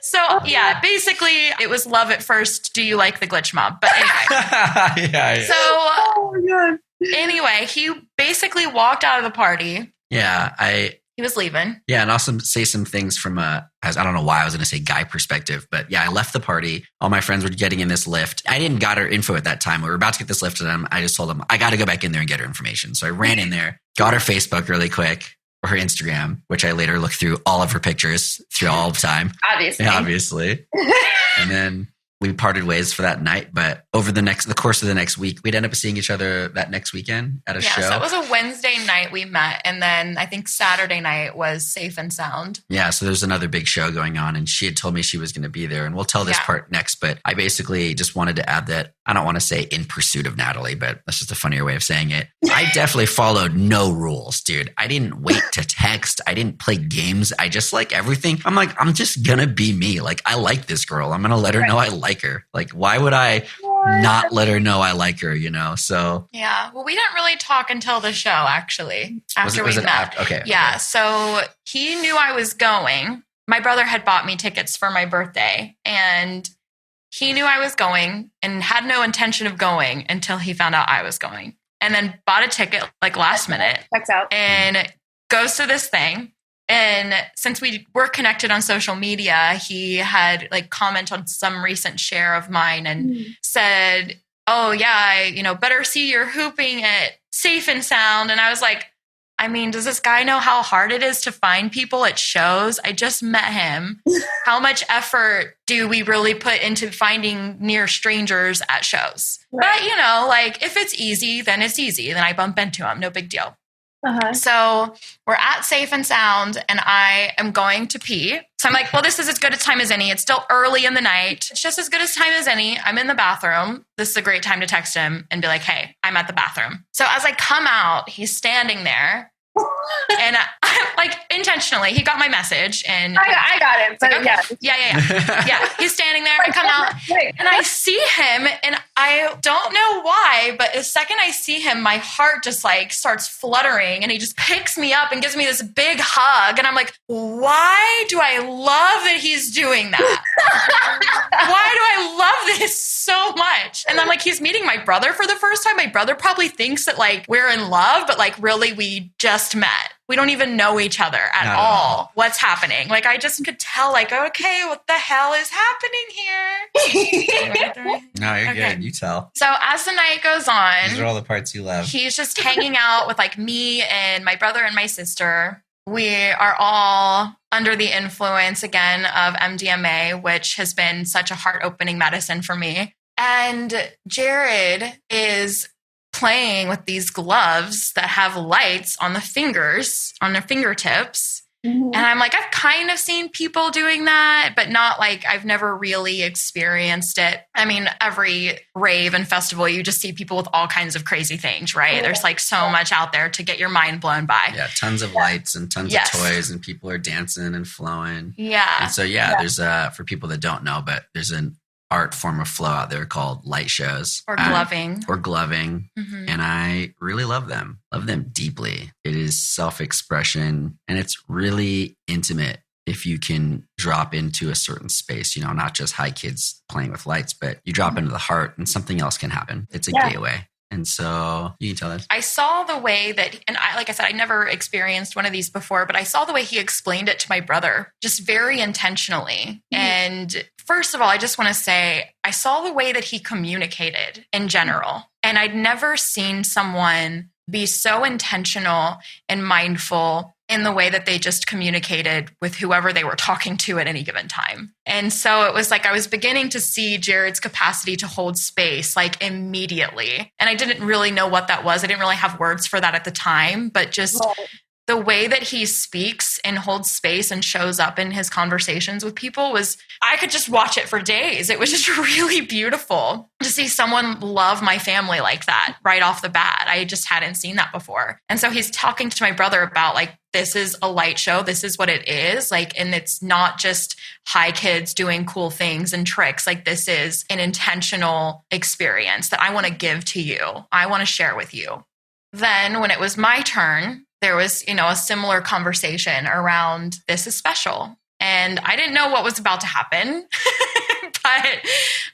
So yeah, basically it was love at first. Do you like the glitch mob? But anyway. Yeah. So anyway, he basically walked out of the party. Yeah, he was leaving. Yeah, and also say some things from I don't know why I was going to say guy perspective, but yeah, I left the party. All my friends were getting in this lift. I didn't got her info at that time. We were about to get this lift to them. I just told them, I got to go back in there and get her information. So I ran in there, got her Facebook really quick, or her Instagram, which I later looked through all of her pictures through all the time. Obviously. And then we parted ways for that night, but over the course of the next week, we'd end up seeing each other that next weekend at a show. So it was a Wednesday night we met, and then I think Saturday night was Safe and Sound. Yeah, so there's another big show going on, and she had told me she was going to be there, and we'll tell this part next, but I basically just wanted to add that I don't want to say in pursuit of Natalie, but that's just a funnier way of saying it. I definitely followed no rules, dude. I didn't wait to text. I didn't play games. I just like everything. I'm like, I'm just going to be me. Like, I like this girl. I'm going to let her know I like her. Like, why would I not let her know I like her, you know? So yeah, well, we didn't really talk until the show, actually, after we met. Okay. Yeah, so he knew I was going. My brother had bought me tickets for my birthday, and he knew I was going and had no intention of going until he found out I was going, and then bought a ticket like last minute. Checks out. And goes to this thing. And since we were connected on social media, he had like commented on some recent share of mine and said, oh yeah, better see you're hooping at Safe and Sound. And I was like, I mean, does this guy know how hard it is to find people at shows? I just met him. How much effort do we really put into finding near strangers at shows? Right. But like if it's easy, then it's easy. Then I bump into him. No big deal. Uh-huh. So we're at Safe and Sound, and I am going to pee. So I'm like, well, this is as good a time as any. It's still early in the night. It's just as good a time as any. I'm in the bathroom. This is a great time to text him and be like, hey, I'm at the bathroom. So as I come out, he's standing there. And I'm like, intentionally, he got my message, and I got it. But okay. Yeah. He's standing there. I come out, and I see him, and I don't know why, but the second I see him, my heart just like starts fluttering, and he just picks me up and gives me this big hug, and I'm like, why do I love that he's doing that? Why do I love this so much? And I'm like, he's meeting my brother for the first time. My brother probably thinks that like we're in love, but like really we just met. We don't even know each other at all. What's happening? Like, I just could tell, like, okay, what the hell is happening here? No, you're good. You tell. So as the night goes on, these are all the parts you love. He's just hanging out with like me and my brother and my sister. We are all under the influence again of MDMA, which has been such a heart-opening medicine for me. And Jerred is playing with these gloves that have lights on the fingers, on their fingertips. Mm-hmm. And I'm like, I've kind of seen people doing that, but not like I've never really experienced it. I mean, every rave and festival, you just see people with all kinds of crazy things, right? Yeah. There's like so much out there to get your mind blown by. Yeah, tons of lights and tons of toys, and people are dancing and flowing. Yeah. And so, there's for people that don't know, but there's an art form of flow out there called light shows or gloving mm-hmm. And I really love them deeply. It is self-expression, and it's really intimate if you can drop into a certain space, not just hi kids playing with lights, but you drop into the heart and something else can happen. It's a gateway. And so you can tell us. I saw the way that, and like I said, I never experienced one of these before, but I saw the way he explained it to my brother, just very intentionally. Mm-hmm. And first of all, I just want to say, I saw the way that he communicated in general. And I'd never seen someone be so intentional and mindful in the way that they just communicated with whoever they were talking to at any given time. And so it was like I was beginning to see Jerred's capacity to hold space like immediately. And I didn't really know what that was. I didn't really have words for that at the time, but just the way that he speaks and holds space and shows up in his conversations with people was, I could just watch it for days. It was just really beautiful to see someone love my family like that right off the bat. I just hadn't seen that before. And so he's talking to my brother about like, this is a light show. This is what it is. Like, and it's not just high kids doing cool things and tricks. Like, this is an intentional experience that I want to give to you. I want to share with you. Then when it was my turn, there was, a similar conversation around this is special. And I didn't know what was about to happen, but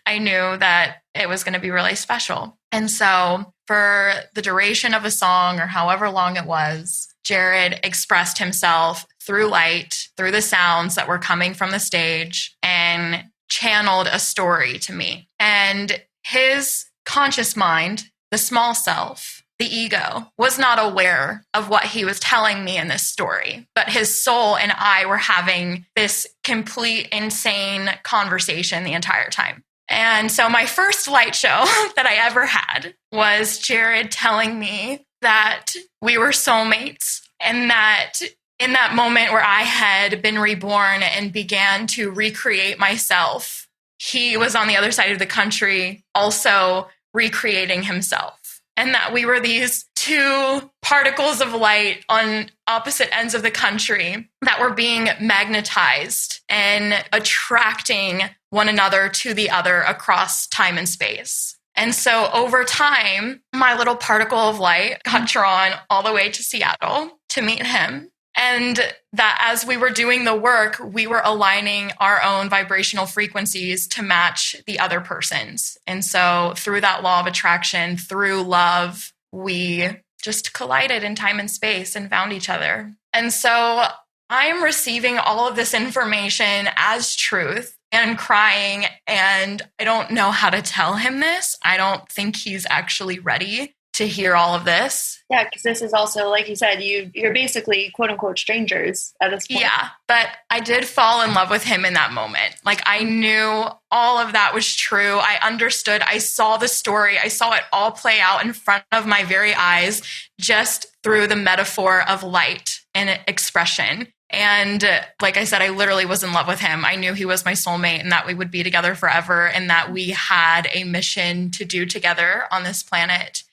I knew that it was going to be really special. And so for the duration of a song or however long it was, Jerred expressed himself through light, through the sounds that were coming from the stage, and channeled a story to me. And his conscious mind, the small self, the ego, was not aware of what he was telling me in this story, but his soul and I were having this complete insane conversation the entire time. And so my first light show that I ever had was Jerred telling me that we were soulmates, and that in that moment where I had been reborn and began to recreate myself, he was on the other side of the country also recreating himself. And that we were these two particles of light on opposite ends of the country that were being magnetized and attracting one another to the other across time and space. And so over time, my little particle of light got drawn all the way to Seattle to meet him. And that as we were doing the work, we were aligning our own vibrational frequencies to match the other person's. And so through that law of attraction, through love, we just collided in time and space and found each other. And so I'm receiving all of this information as truth and crying, and I don't know how to tell him this. I don't think he's actually ready to hear all of this. Yeah, because this is also, like you said, you're basically quote unquote strangers at this point. Yeah, but I did fall in love with him in that moment. Like, I knew all of that was true. I understood. I saw the story. I saw it all play out in front of my very eyes, just through the metaphor of light and expression. And like I said, I literally was in love with him. I knew he was my soulmate and that we would be together forever and that we had a mission to do together on this planet.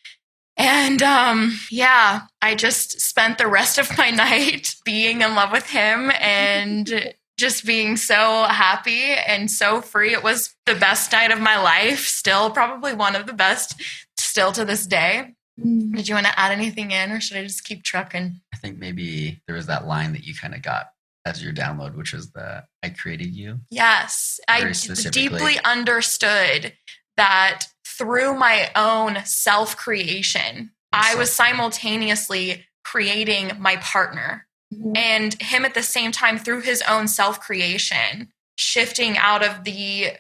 And I just spent the rest of my night being in love with him and just being so happy and so free. It was the best night of my life, still probably one of the best still to this day. Did you want to add anything in, or should I just keep trucking? I think maybe there was that line that you kind of got as your download, which was the I created you. Yes, I deeply understood that through my own self-creation, I was simultaneously creating my partner. Mm-hmm. And him at the same time, through his own self-creation, shifting out of the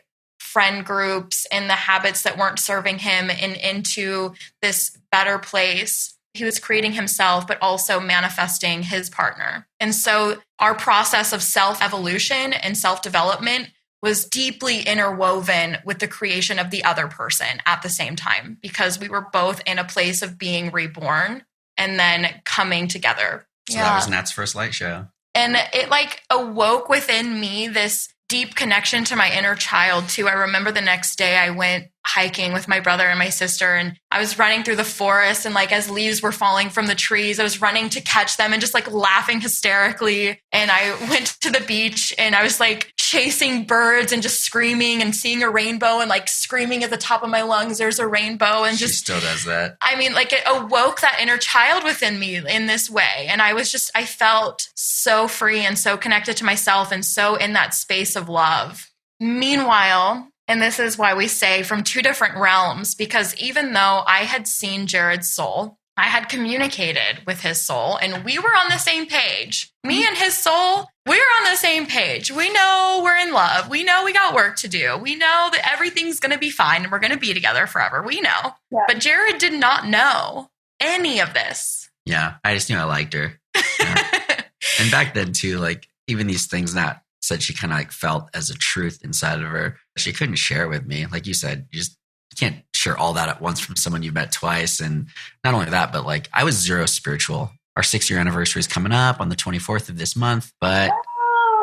friend groups and the habits that weren't serving him and into this better place. He was creating himself, but also manifesting his partner. And so our process of self-evolution and self-development was deeply interwoven with the creation of the other person at the same time, because we were both in a place of being reborn and then coming together. So that was Nat's first light show. And it awoke within me this deep connection to my inner child too. I remember the next day I went hiking with my brother and my sister, and I was running through the forest, and as leaves were falling from the trees, I was running to catch them and just laughing hysterically. And I went to the beach and I was chasing birds and just screaming and seeing a rainbow and screaming at the top of my lungs, there's a rainbow. And she still does that. I mean, it awoke that inner child within me in this way. And I felt so free and so connected to myself and so in that space of love. Meanwhile, and this is why we say from two different realms, because even though I had seen Jerred's soul, I had communicated with his soul, and we were on the same page. Me and his soul, we're on the same page. We know we're in love. We know we got work to do. We know that everything's going to be fine and we're going to be together forever. We know. Yeah. But Jerred did not know any of this. Yeah, I just knew I liked her. Yeah. And back then too, even these things Nat said she kind of felt as a truth inside of her, she couldn't share it with me. Like you said, you can't share all that at once from someone you've met twice. And not only that, but I was zero spiritual our 6-year anniversary is coming up on the 24th of this month. But,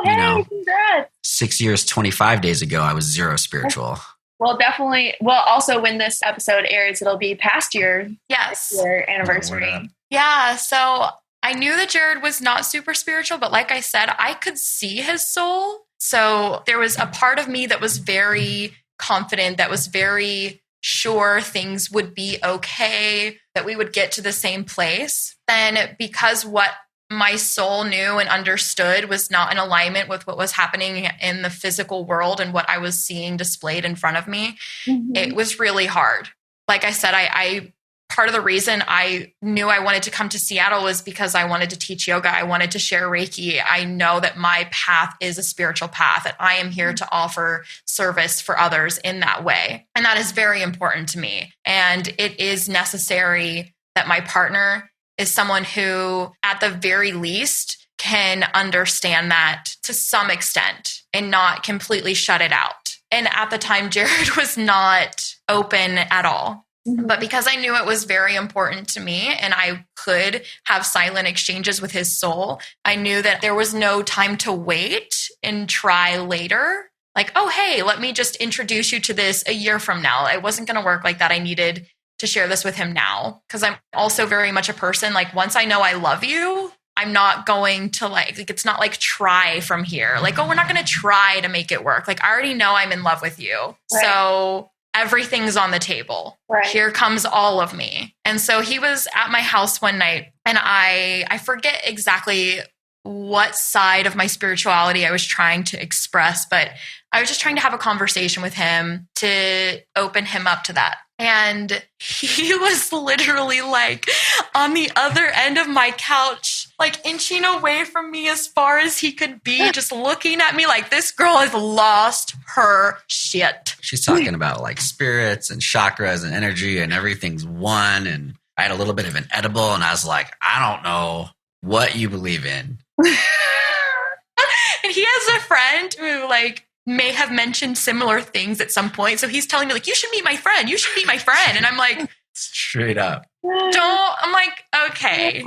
congrats. 6 years, 25 days ago, I was zero spiritual. Well, definitely. Well, also when this episode airs, it'll be past your your anniversary. Yeah. So I knew that Jerred was not super spiritual, but like I said, I could see his soul. So there was a part of me that was very confident, that was very sure things would be okay, that we would get to the same place. Then because what my soul knew and understood was not in alignment with what was happening in the physical world and what I was seeing displayed in front of me, it was really hard. Like I said, I part of the reason I knew I wanted to come to Seattle was because I wanted to teach yoga. I wanted to share Reiki. I know that my path is a spiritual path, and I am here to offer service for others in that way. And that is very important to me. And it is necessary that my partner is someone who, at the very least, can understand that to some extent and not completely shut it out. And at the time, Jerred was not open at all. But because I knew it was very important to me and I could have silent exchanges with his soul, I knew that there was no time to wait and try later. Like, oh, hey, let me just introduce you to this a year from now. It wasn't going to work like that. I needed to share this with him now, because I'm also very much a person, like, once I know I love you, I'm not going to like it's not like try from here. Like, oh, we're not going to try to make it work. Like, I already know I'm in love with you. Right. So everything's on the table. Right. Here comes all of me. And so he was at my house one night, and I forget exactly what side of my spirituality I was trying to express, but I was just trying to have a conversation with him to open him up to that. And he was literally like on the other end of my couch, like inching away from me as far as he could be, just looking at me like, this girl has lost her shit. She's talking about like spirits and chakras and energy and everything's one. And I had a little bit of an edible and I was like, I don't know what you believe in. And he has a friend who like may have mentioned similar things at some point. So he's telling me like, you should meet my friend. You should meet my friend. And I'm like, straight up. I'm like, okay,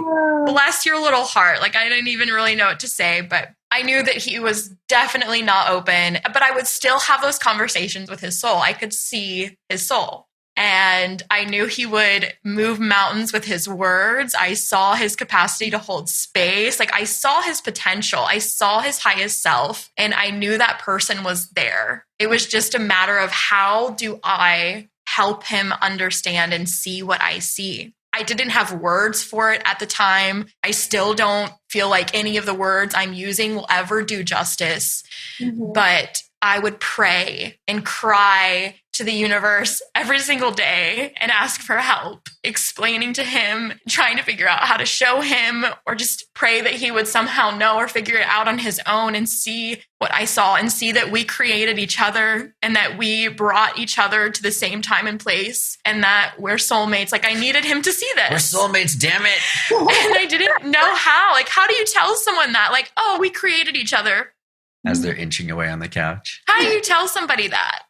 bless your little heart. Like, I didn't even really know what to say, but I knew that he was definitely not open, but I would still have those conversations with his soul. I could see his soul. And I knew he would move mountains with his words. I saw his capacity to hold space. Like, I saw his potential. I saw his highest self. And I knew that person was there. It was just a matter of how do I help him understand and see what I see. I didn't have words for it at the time. I still don't feel like any of the words I'm using will ever do justice. But I would pray and cry to the universe every single day and ask for help, explaining to him, trying to figure out how to show him, or just pray that he would somehow know or figure it out on his own and see what I saw and see that we created each other and that we brought each other to the same time and place and that we're soulmates. Like, I needed him to see this. We're soulmates, damn it. And I didn't know how. Like, how do you tell someone that? Like, oh, we created each other. As they're inching away on the couch. How do you tell somebody that?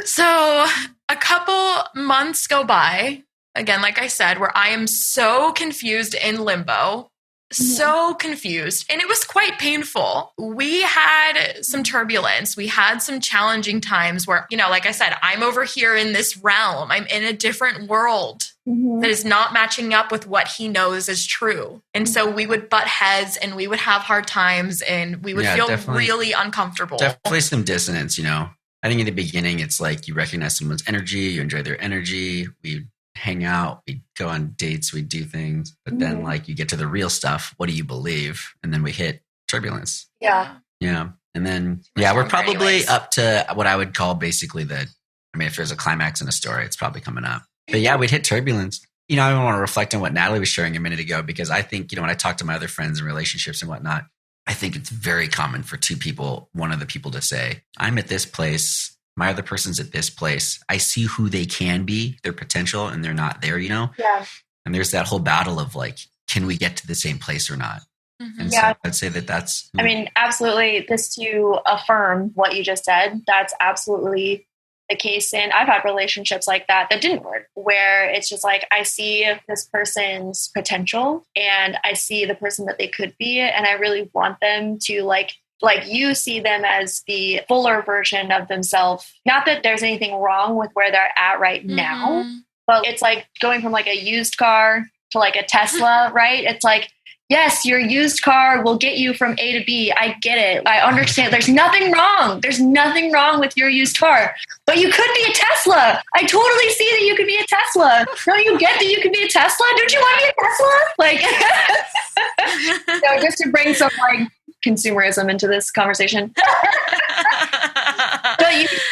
So a couple months go by, again, like I said, where I am so confused in limbo, so confused. And it was quite painful. We had some turbulence. We had some challenging times where, you know, like I said, I'm over here in this realm. I'm in a different world that is not matching up with what he knows is true. And so we would butt heads and we would have hard times and we would feel really uncomfortable. Definitely some dissonance, you know. I think in the beginning, it's like you recognize someone's energy, you enjoy their energy, we hang out, we go on dates, we do things. But then like you get to the real stuff. What do you believe? And then we hit turbulence. Yeah. Yeah. And then, we're probably up to what I would call basically if there's a climax in a story, it's probably coming up. But yeah, we'd hit turbulence. You know, I want to reflect on what Natalie was sharing a minute ago, because I think, you know, when I talk to my other friends and relationships and whatnot, I think it's very common for one of the people to say, I'm at this place, my other person's at this place. I see who they can be, their potential, and they're not there, you know? Yeah. And there's that whole battle of like, can we get to the same place or not? And so I'd say that's... I mean, absolutely. Just to affirm what you just said, that's absolutely the case in, I've had relationships like that didn't work, where it's just like, I see this person's potential and I see the person that they could be. And I really want them to like you see them as the fuller version of themselves. Not that there's anything wrong with where they're at right now, but it's like going from like a used car to like a Tesla, right? It's like, yes, your used car will get you from A to B. I get it. I understand. There's nothing wrong. There's nothing wrong with your used car. But you could be a Tesla. I totally see that you could be a Tesla. Don't you get that you could be a Tesla? Don't you want to be a Tesla? Like, so just to bring some like consumerism into this conversation.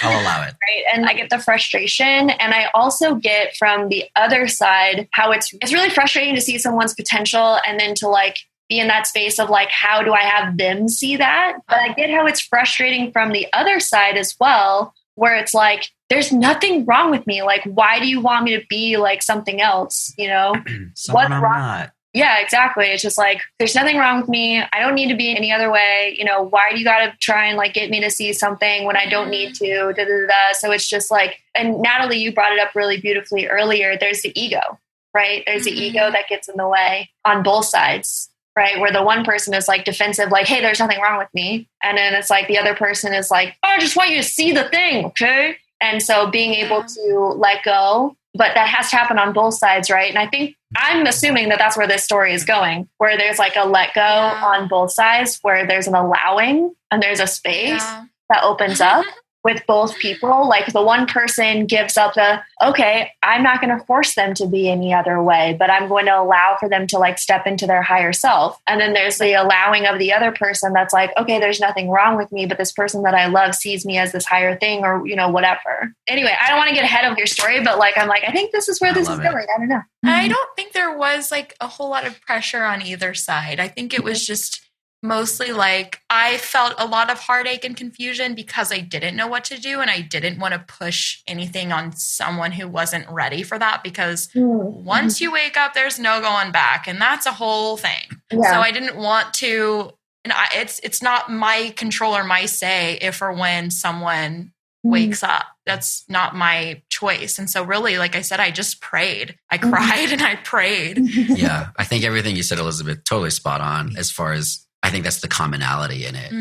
I'll allow it. Right? And I get the frustration. And I also get from the other side how it's really frustrating to see someone's potential and then to like be in that space of like, how do I have them see that? But I get how it's frustrating from the other side as well, where it's like, there's nothing wrong with me. Like, why do you want me to be like something else? You know, someone I'm not. Yeah, exactly. It's just like, there's nothing wrong with me. I don't need to be any other way. You know, why do you got to try and like get me to see something when I don't need to? Da, da, da, da. So it's just like, and Natalie, you brought it up really beautifully earlier. There's the ego, right? There's the ego that gets in the way on both sides, right? Where the one person is like defensive, like, hey, there's nothing wrong with me. And then it's like the other person is like, oh, I just want you to see the thing. Okay. And so being able to let go, but that has to happen on both sides, right? And I think I'm assuming that that's where this story is going, where there's like a let go on both sides, where there's an allowing and there's a space that opens up with both people. Like the one person gives up okay, I'm not going to force them to be any other way, but I'm going to allow for them to like step into their higher self. And then there's the allowing of the other person that's like, okay, there's nothing wrong with me, but this person that I love sees me as this higher thing or, you know, whatever. Anyway, I don't want to get ahead of your story, but like, I'm like, I think this is where this is going. I don't know. I don't think there was like a whole lot of pressure on either side. I think it was just mostly like I felt a lot of heartache and confusion because I didn't know what to do and I didn't want to push anything on someone who wasn't ready for that because once you wake up, there's no going back and that's a whole thing. Yeah. So I didn't want to, and it's not my control or my say if or when someone wakes up. That's not my choice. And so really, like I said, I just prayed. I cried and I prayed. Yeah. I think everything you said, Elizabeth, totally spot on as far as I think that's the commonality in it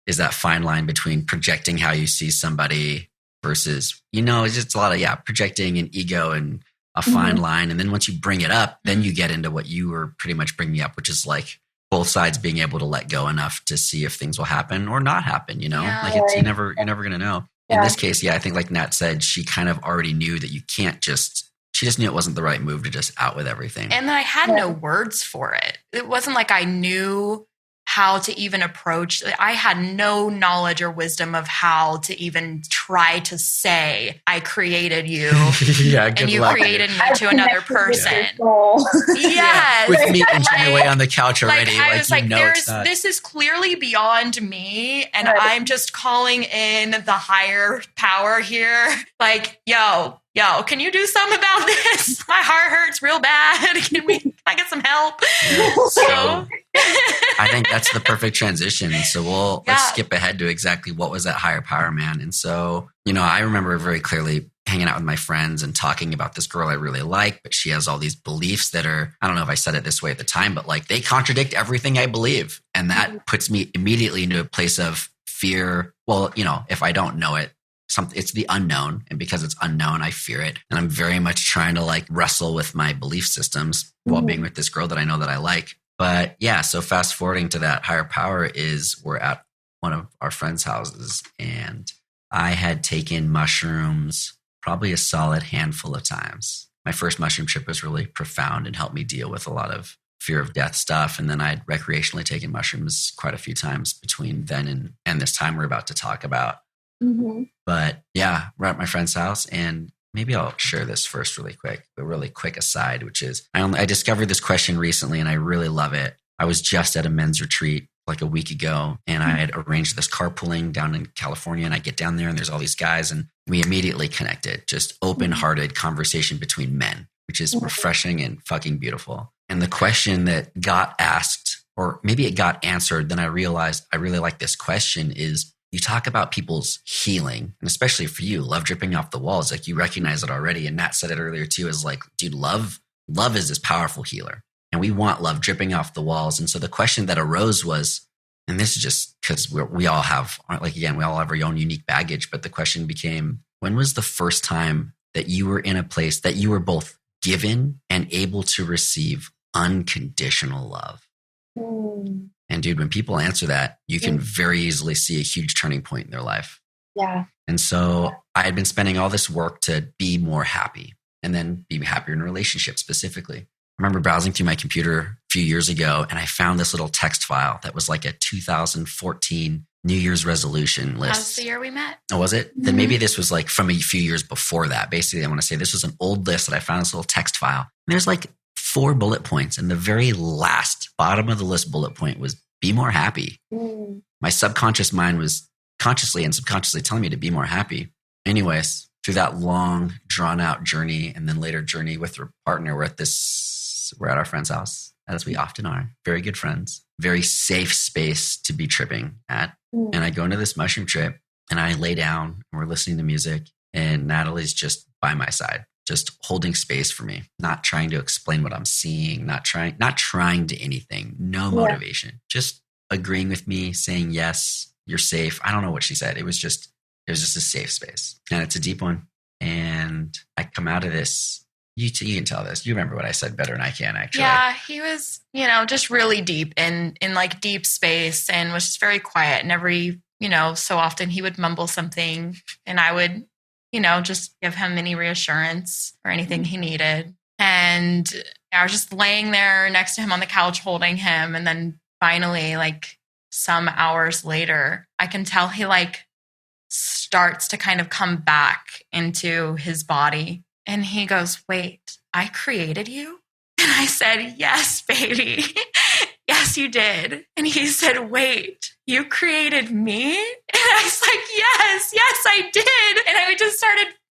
is that fine line between projecting how you see somebody versus, you know, it's just a lot of, projecting and ego and a fine line. And then once you bring it up, then you get into what you were pretty much bringing up, which is like both sides being able to let go enough to see if things will happen or not happen, you know, like you're never going to know. In this case, I think like Nat said, she kind of already knew that you can't she just knew it wasn't the right move to just out with everything. And I had no words for it. It wasn't like I knew how to even approach. I had no knowledge or wisdom of how to even try to say, I created you and you created me to another person. Yes. With me inching away on the couch already. I was like, this is clearly beyond me. And I'm just calling in the higher power here. Like, yo, can you do something about this? My heart hurts real bad. Can I get some help? So I think that's the perfect transition. So let's skip ahead to exactly what was that higher power, man. And so, you know, I remember very clearly hanging out with my friends and talking about this girl I really like, but she has all these beliefs that are, I don't know if I said it this way at the time, but like they contradict everything I believe. And that puts me immediately into a place of fear. Well, you know, if I don't know it, it's the unknown. And because it's unknown, I fear it. And I'm very much trying to like wrestle with my belief systems while being with this girl that I know that I like. But yeah, so fast forwarding to that higher power is we're at one of our friends' houses and I had taken mushrooms probably a solid handful of times. My first mushroom trip was really profound and helped me deal with a lot of fear of death stuff. And then I'd recreationally taken mushrooms quite a few times between then and this time we're about to talk about. But yeah, we're at my friend's house and maybe I'll share this first really quick, a really quick aside, which is I discovered this question recently and I really love it. I was just at a men's retreat like a week ago and I had arranged this carpooling down in California and I get down there and there's all these guys and we immediately connected, just open-hearted conversation between men, which is refreshing and fucking beautiful. And the question that got asked, or maybe it got answered, then I realized I really like this question is, you talk about people's healing, and especially for you, love dripping off the walls. Like you recognize it already. And Nat said it earlier too, is like, dude, love is this powerful healer. And we want love dripping off the walls. And so the question that arose was, and this is just because we all have, like, again, we all have our own unique baggage. But the question became, when was the first time that you were in a place that you were both given and able to receive unconditional love? Mm. And dude, when people answer that, you can very easily see a huge turning point in their life. Yeah. And so I had been spending all this work to be more happy and then be happier in a relationship specifically. I remember browsing through my computer a few years ago and I found this little text file that was like a 2014 New Year's resolution list. How's the year we met? Oh, was it? Mm-hmm. Then maybe this was like from a few years before that. Basically, I want to say this was an old list that I found, this little text file. And there's like 4 bullet points. And the very last bottom of the list bullet point was be more happy. Mm. My subconscious mind was consciously and subconsciously telling me to be more happy. Anyways, through that long, drawn out journey and then later journey with your partner, we're at our friend's house, as we often are. Very good friends, very safe space to be tripping at. Mm. And I go into this mushroom trip and I lay down and we're listening to music and Natalie's just by my side, just holding space for me, not trying to explain what I'm seeing, not trying to anything, no motivation, just agreeing with me, saying, yes, you're safe. I don't know what she said. It was just a safe space, and it's a deep one. And I come out of this, you can tell this. You remember what I said better than I can, actually. Yeah, he was, just really deep in like deep space and was just very quiet. And every, so often he would mumble something and I would, just give him any reassurance or anything he needed. And I was just laying there next to him on the couch holding him. And then finally, like some hours later, I can tell he like starts to kind of come back into his body. And he goes, wait, I created you? And I said, yes, baby. Yes, you did. And he said, wait, you created me? And I was like, yes, I did. And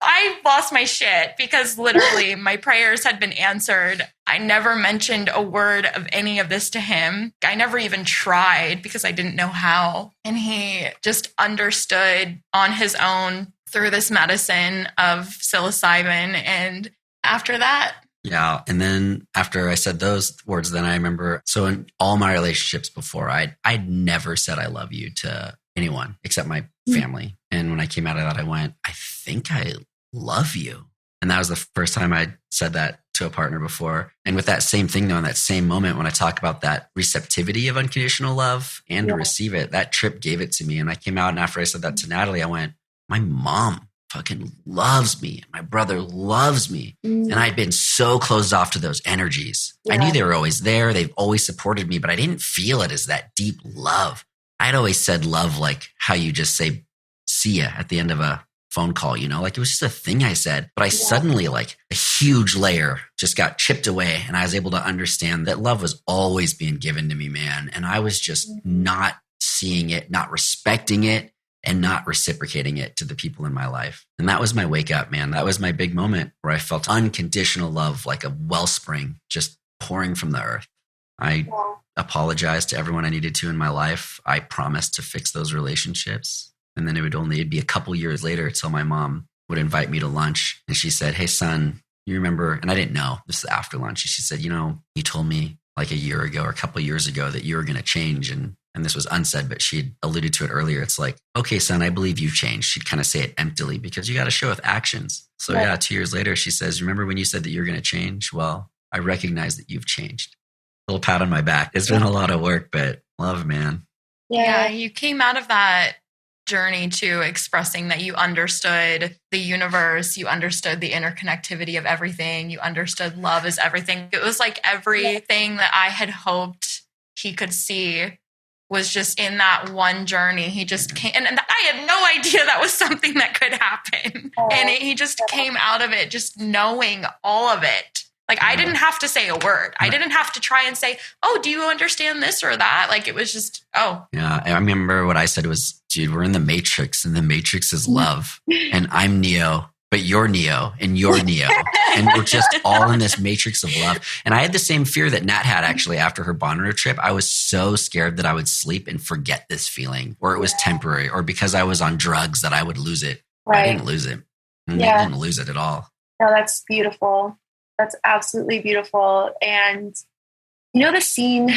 I lost my shit because literally my prayers had been answered. I never mentioned a word of any of this to him. I never even tried because I didn't know how. And he just understood on his own through this medicine of psilocybin. And after that, yeah. And then after I said those words, then I remember, so in all my relationships before, I'd never said I love you to anyone except my family. And when I came out of that, I went, I think I love you. And that was the first time I said that to a partner before. And with that same thing though, in that same moment, when I talk about that receptivity of unconditional love and to receive it, that trip gave it to me. And I came out and after I said that to Natalie, I went, my mom fucking loves me. My brother loves me. And I'd been so closed off to those energies. I knew they were always there. They've always supported me, but I didn't feel it as that deep love. I'd always said love like how you just say, see ya at the end of a phone call, like it was just a thing I said, but I suddenly like a huge layer just got chipped away and I was able to understand that love was always being given to me, man. And I was just not seeing it, not respecting it, and not reciprocating it to the people in my life. And that was my wake up, man. That was my big moment where I felt unconditional love like a wellspring just pouring from the earth. I apologized to everyone I needed to in my life. I promised to fix those relationships. And then it'd be a couple years later till my mom would invite me to lunch. And she said, hey, son, you remember, and I didn't know, this is after lunch. And she said, you told me like a year ago or a couple years ago that you were going to change. And this was unsaid, but she'd alluded to it earlier. It's like, okay, son, I believe you've changed. She'd kind of say it emptily because you got to show with actions. So 2 years later, she says, remember when you said that you're going to change? Well, I recognize that you've changed. A little pat on my back. It's been a lot of work, but love, man. Yeah, you came out of that journey to expressing that you understood the universe, you understood the interconnectivity of everything, you understood love is everything. It was like everything that I had hoped he could see was just in that one journey. He just came, and I had no idea that was something that could happen. And he just came out of it just knowing all of it. Like I didn't have to say a word. I didn't have to try and say, oh, do you understand this or that? Like it was just, oh. Yeah, I remember what I said was, dude, we're in the Matrix and the Matrix is love. And I'm Neo but you're Neo and you're Neo. And we're just all in this matrix of love. And I had the same fear that Nat had actually after her Bonnaroo trip. I was so scared that I would sleep and forget this feeling, or it was temporary, or because I was on drugs that I would lose it. Right. I didn't lose it. I didn't lose it at all. No, that's beautiful. That's absolutely beautiful. And you know the scene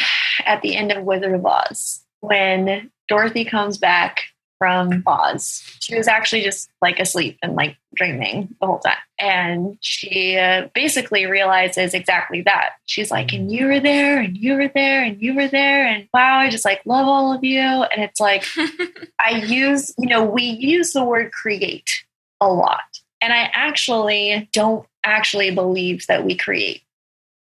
at the end of Wizard of Oz when Dorothy comes back from Oz? She was actually just like asleep and like dreaming the whole time. And she basically realizes exactly that. She's like, and you were there, and you were there, and you were there. And wow, I just like love all of you. And it's like, we use the word create a lot. And I actually don't actually believe that we create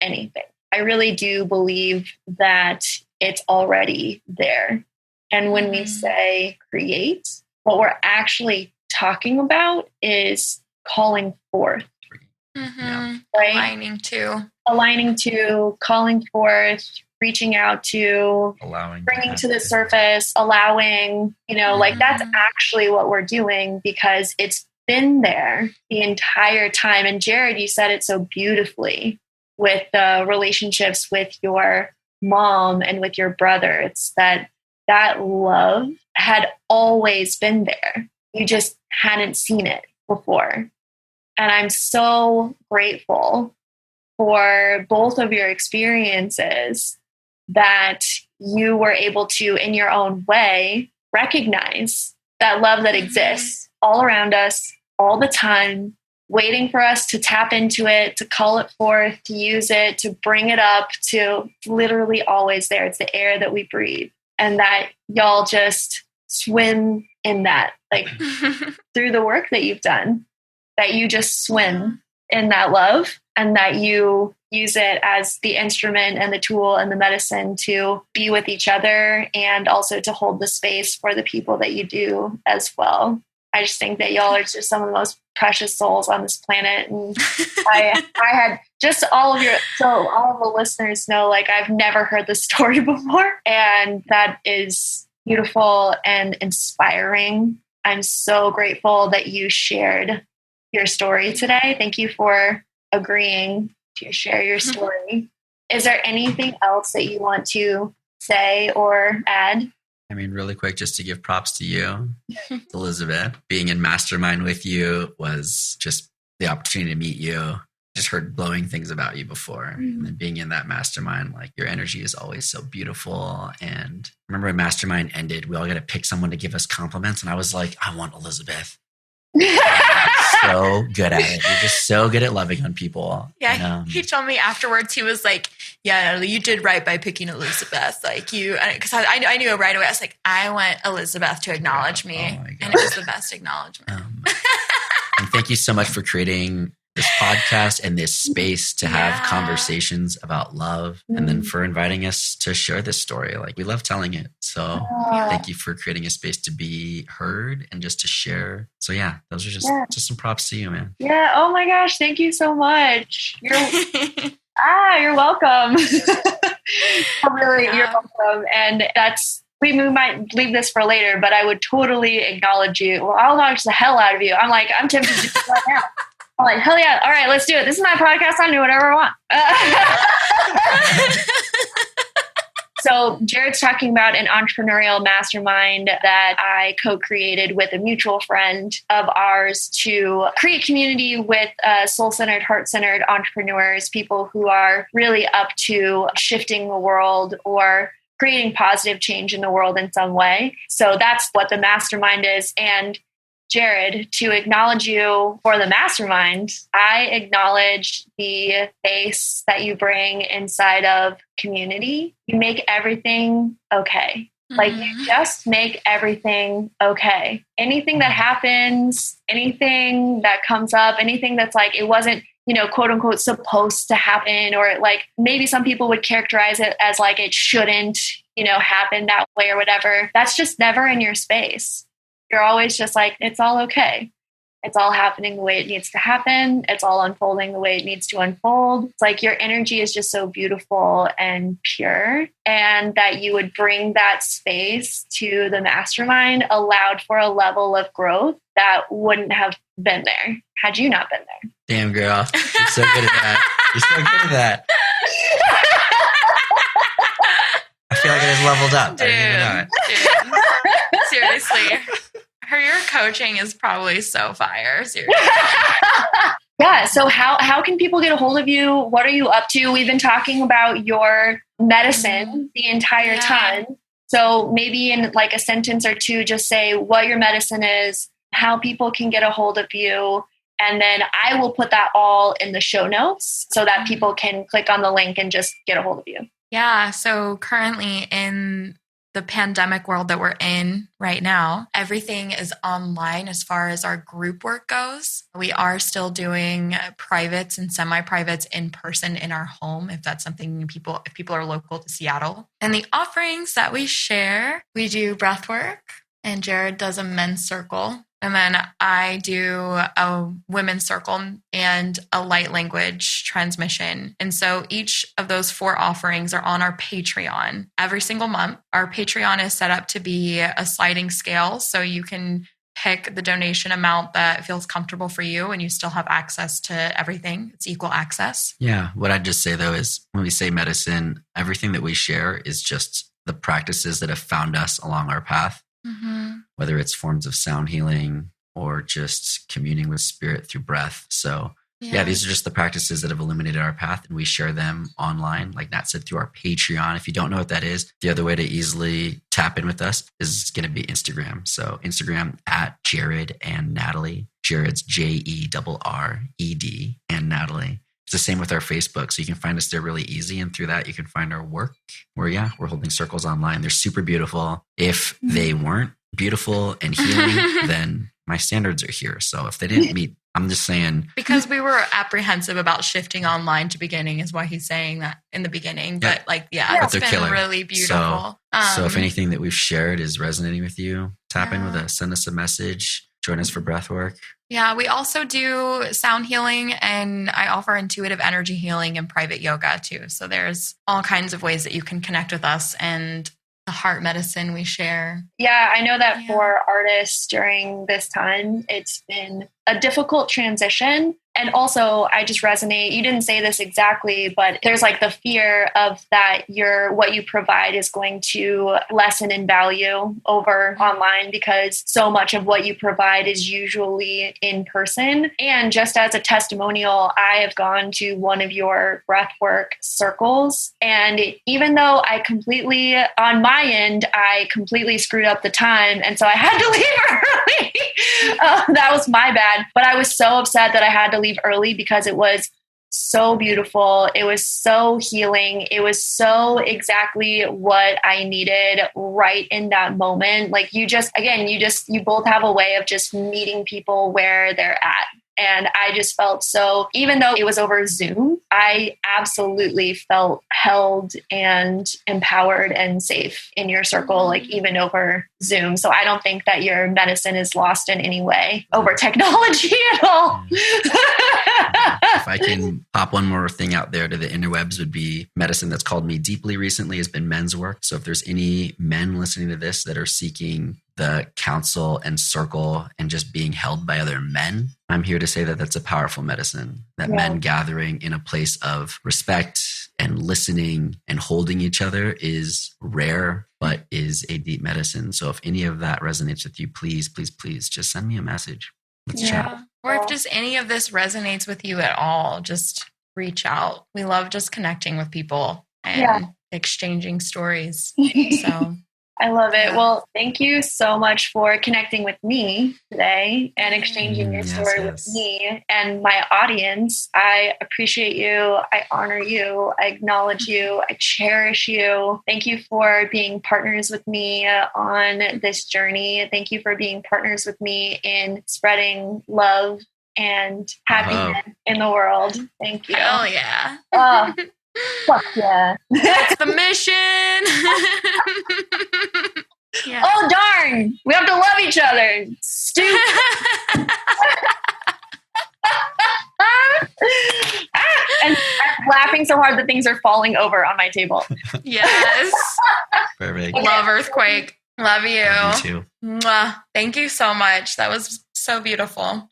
anything. I really do believe that it's already there. And when we say create, what we're actually talking about is calling forth. Mm-hmm. Right? Aligning to, calling forth, reaching out to, bringing to the surface, allowing, like that's actually what we're doing because it's been there the entire time. And Jerred, you said it so beautifully with the relationships with your mom and with your brother. It's that love had always been there. You just hadn't seen it before. And I'm so grateful for both of your experiences that you were able to, in your own way, recognize that love that exists all around us, all the time, waiting for us to tap into it, to call it forth, to use it, to bring it up, to literally always there. It's the air that we breathe. And that y'all just swim in that, like through the work that you've done, that you just swim in that love and that you use it as the instrument and the tool and the medicine to be with each other and also to hold the space for the people that you do as well. I just think that y'all are just some of the most precious souls on this planet. And I had just all of the listeners know, like, I've never heard this story before. And that is beautiful and inspiring. I'm so grateful that you shared your story today. Thank you for agreeing to share your story. Is there anything else that you want to say or add? I mean, really quick, just to give props to you, Elizabeth. Being in Mastermind with you was just the opportunity to meet you. Just heard glowing things about you before. And then being in that Mastermind, like, your energy is always so beautiful. And I remember when Mastermind ended, we all got to pick someone to give us compliments. And I was like, I want Elizabeth. So good at it. You're just so good at loving on people. Yeah, he told me afterwards, he was like, yeah, Natalie, you did right by picking Elizabeth. Like, because I knew it right away. I was like, I want Elizabeth to acknowledge me. And it was the best acknowledgement. And thank you so much for creating this podcast and this space to have conversations about love, and then for inviting us to share this story. Like, we love telling it. So thank you for creating a space to be heard and just to share. So yeah, those are just some props to you, man. Yeah. Oh my gosh. Thank you so much. You're welcome. You're welcome. And we might leave this for later, but I would totally acknowledge you. Well, I'll acknowledge the hell out of you. I'm tempted to do it right now. I'm like, hell yeah. All right, let's do it. This is my podcast. I'm doing whatever I want. So Jerred's talking about an entrepreneurial mastermind that I co-created with a mutual friend of ours to create community with soul-centered, heart-centered entrepreneurs, people who are really up to shifting the world or creating positive change in the world in some way. So that's what the mastermind is. And Jerred, to acknowledge you for the mastermind, I acknowledge the space that you bring inside of community. You make everything okay. Like, you just make everything okay. Anything that happens, anything that comes up, anything that's like, it wasn't, quote unquote, supposed to happen, or like maybe some people would characterize it as like it shouldn't, happen that way or whatever. That's just never in your space. You're always just like, it's all okay. It's all happening the way it needs to happen. It's all unfolding the way it needs to unfold. It's like your energy is just so beautiful and pure, and that you would bring that space to the mastermind allowed for a level of growth that wouldn't have been there had you not been there. Damn, girl. You're so good at that. You're so good at that. I feel like I just leveled up. Dude, I didn't even know it. Seriously. Your coaching is probably so fire. Seriously. Yeah. So how can people get a hold of you? What are you up to? We've been talking about your medicine the entire time. So maybe in like a sentence or two, just say what your medicine is, how people can get a hold of you. And then I will put that all in the show notes so that people can click on the link and just get a hold of you. Yeah. So currently in the pandemic world that we're in right now, everything is online as far as our group work goes. We are still doing privates and semi-privates in person in our home, if that's something if people are local to Seattle. And the offerings that we share, we do breath work, and Jerred does a men's circle. And then I do a women's circle and a light language transmission. And so each of those 4 offerings are on our Patreon every single month. Our Patreon is set up to be a sliding scale, so you can pick the donation amount that feels comfortable for you, and you still have access to everything. It's equal access. Yeah. What I'd just say, though, is when we say medicine, everything that we share is just the practices that have found us along our path. Mm-hmm. Whether it's forms of sound healing or just communing with spirit through breath. So yeah, these are just the practices that have illuminated our path, and we share them online, like Nat said, through our Patreon. If you don't know what that is, the other way to easily tap in with us is going to be Instagram. So Instagram at Jerred and Natalie. Jerred's Jerred and Natalie. It's the same with our Facebook. So you can find us there really easy. And through that, you can find our work where, we're holding circles online. They're super beautiful. If they weren't beautiful and healing, then my standards are here. So if they didn't meet, I'm just saying. Because we were apprehensive about shifting online to beginning is why he's saying that in the beginning. But but it's they're been killer. Really beautiful. So if anything that we've shared is resonating with you, tap in with us, send us a message, join us for breath work. Yeah, we also do sound healing, and I offer intuitive energy healing and private yoga too. So there's all kinds of ways that you can connect with us and the heart medicine we share. Yeah, I know that for artists during this time, it's been a difficult transition. And also, I just resonate. You didn't say this exactly, but there's like the fear of that what you provide is going to lessen in value over online, because so much of what you provide is usually in person. And just as a testimonial, I have gone to one of your breathwork circles. And even though on my end, I completely screwed up the time. And so I had to leave early. That was my bad. But I was so upset that I had to leave early because it was so beautiful. It was so healing. It was so exactly what I needed right in that moment. Like you both have a way of just meeting people where they're at. And I just felt so, even though it was over Zoom, I absolutely felt held and empowered and safe in your circle, like even over Zoom. So I don't think that your medicine is lost in any way over technology at all. If I can pop one more thing out there to the interwebs, would be medicine that's called me deeply recently has been men's work. So if there's any men listening to this that are seeking the counsel and circle and just being held by other men, I'm here to say that that's a powerful medicine, that men gathering in a place of respect and listening and holding each other is rare, but is a deep medicine. So if any of that resonates with you, please, please, please just send me a message. Let's chat. Or if just any of this resonates with you at all, just reach out. We love just connecting with people and exchanging stories. So I love it. Well, thank you so much for connecting with me today and exchanging your story with me and my audience. I appreciate you. I honor you. I acknowledge you. I cherish you. Thank you for being partners with me on this journey. Thank you for being partners with me in spreading love and happiness in the world. Thank you. Hell yeah. Fuck yeah. That's the mission. Yeah. Oh, darn. We have to love each other. Stupid. And I'm laughing so hard that things are falling over on my table. Yes. Perfect. Love earthquake. Love you. Love you too. Mwah. Thank you so much. That was so beautiful.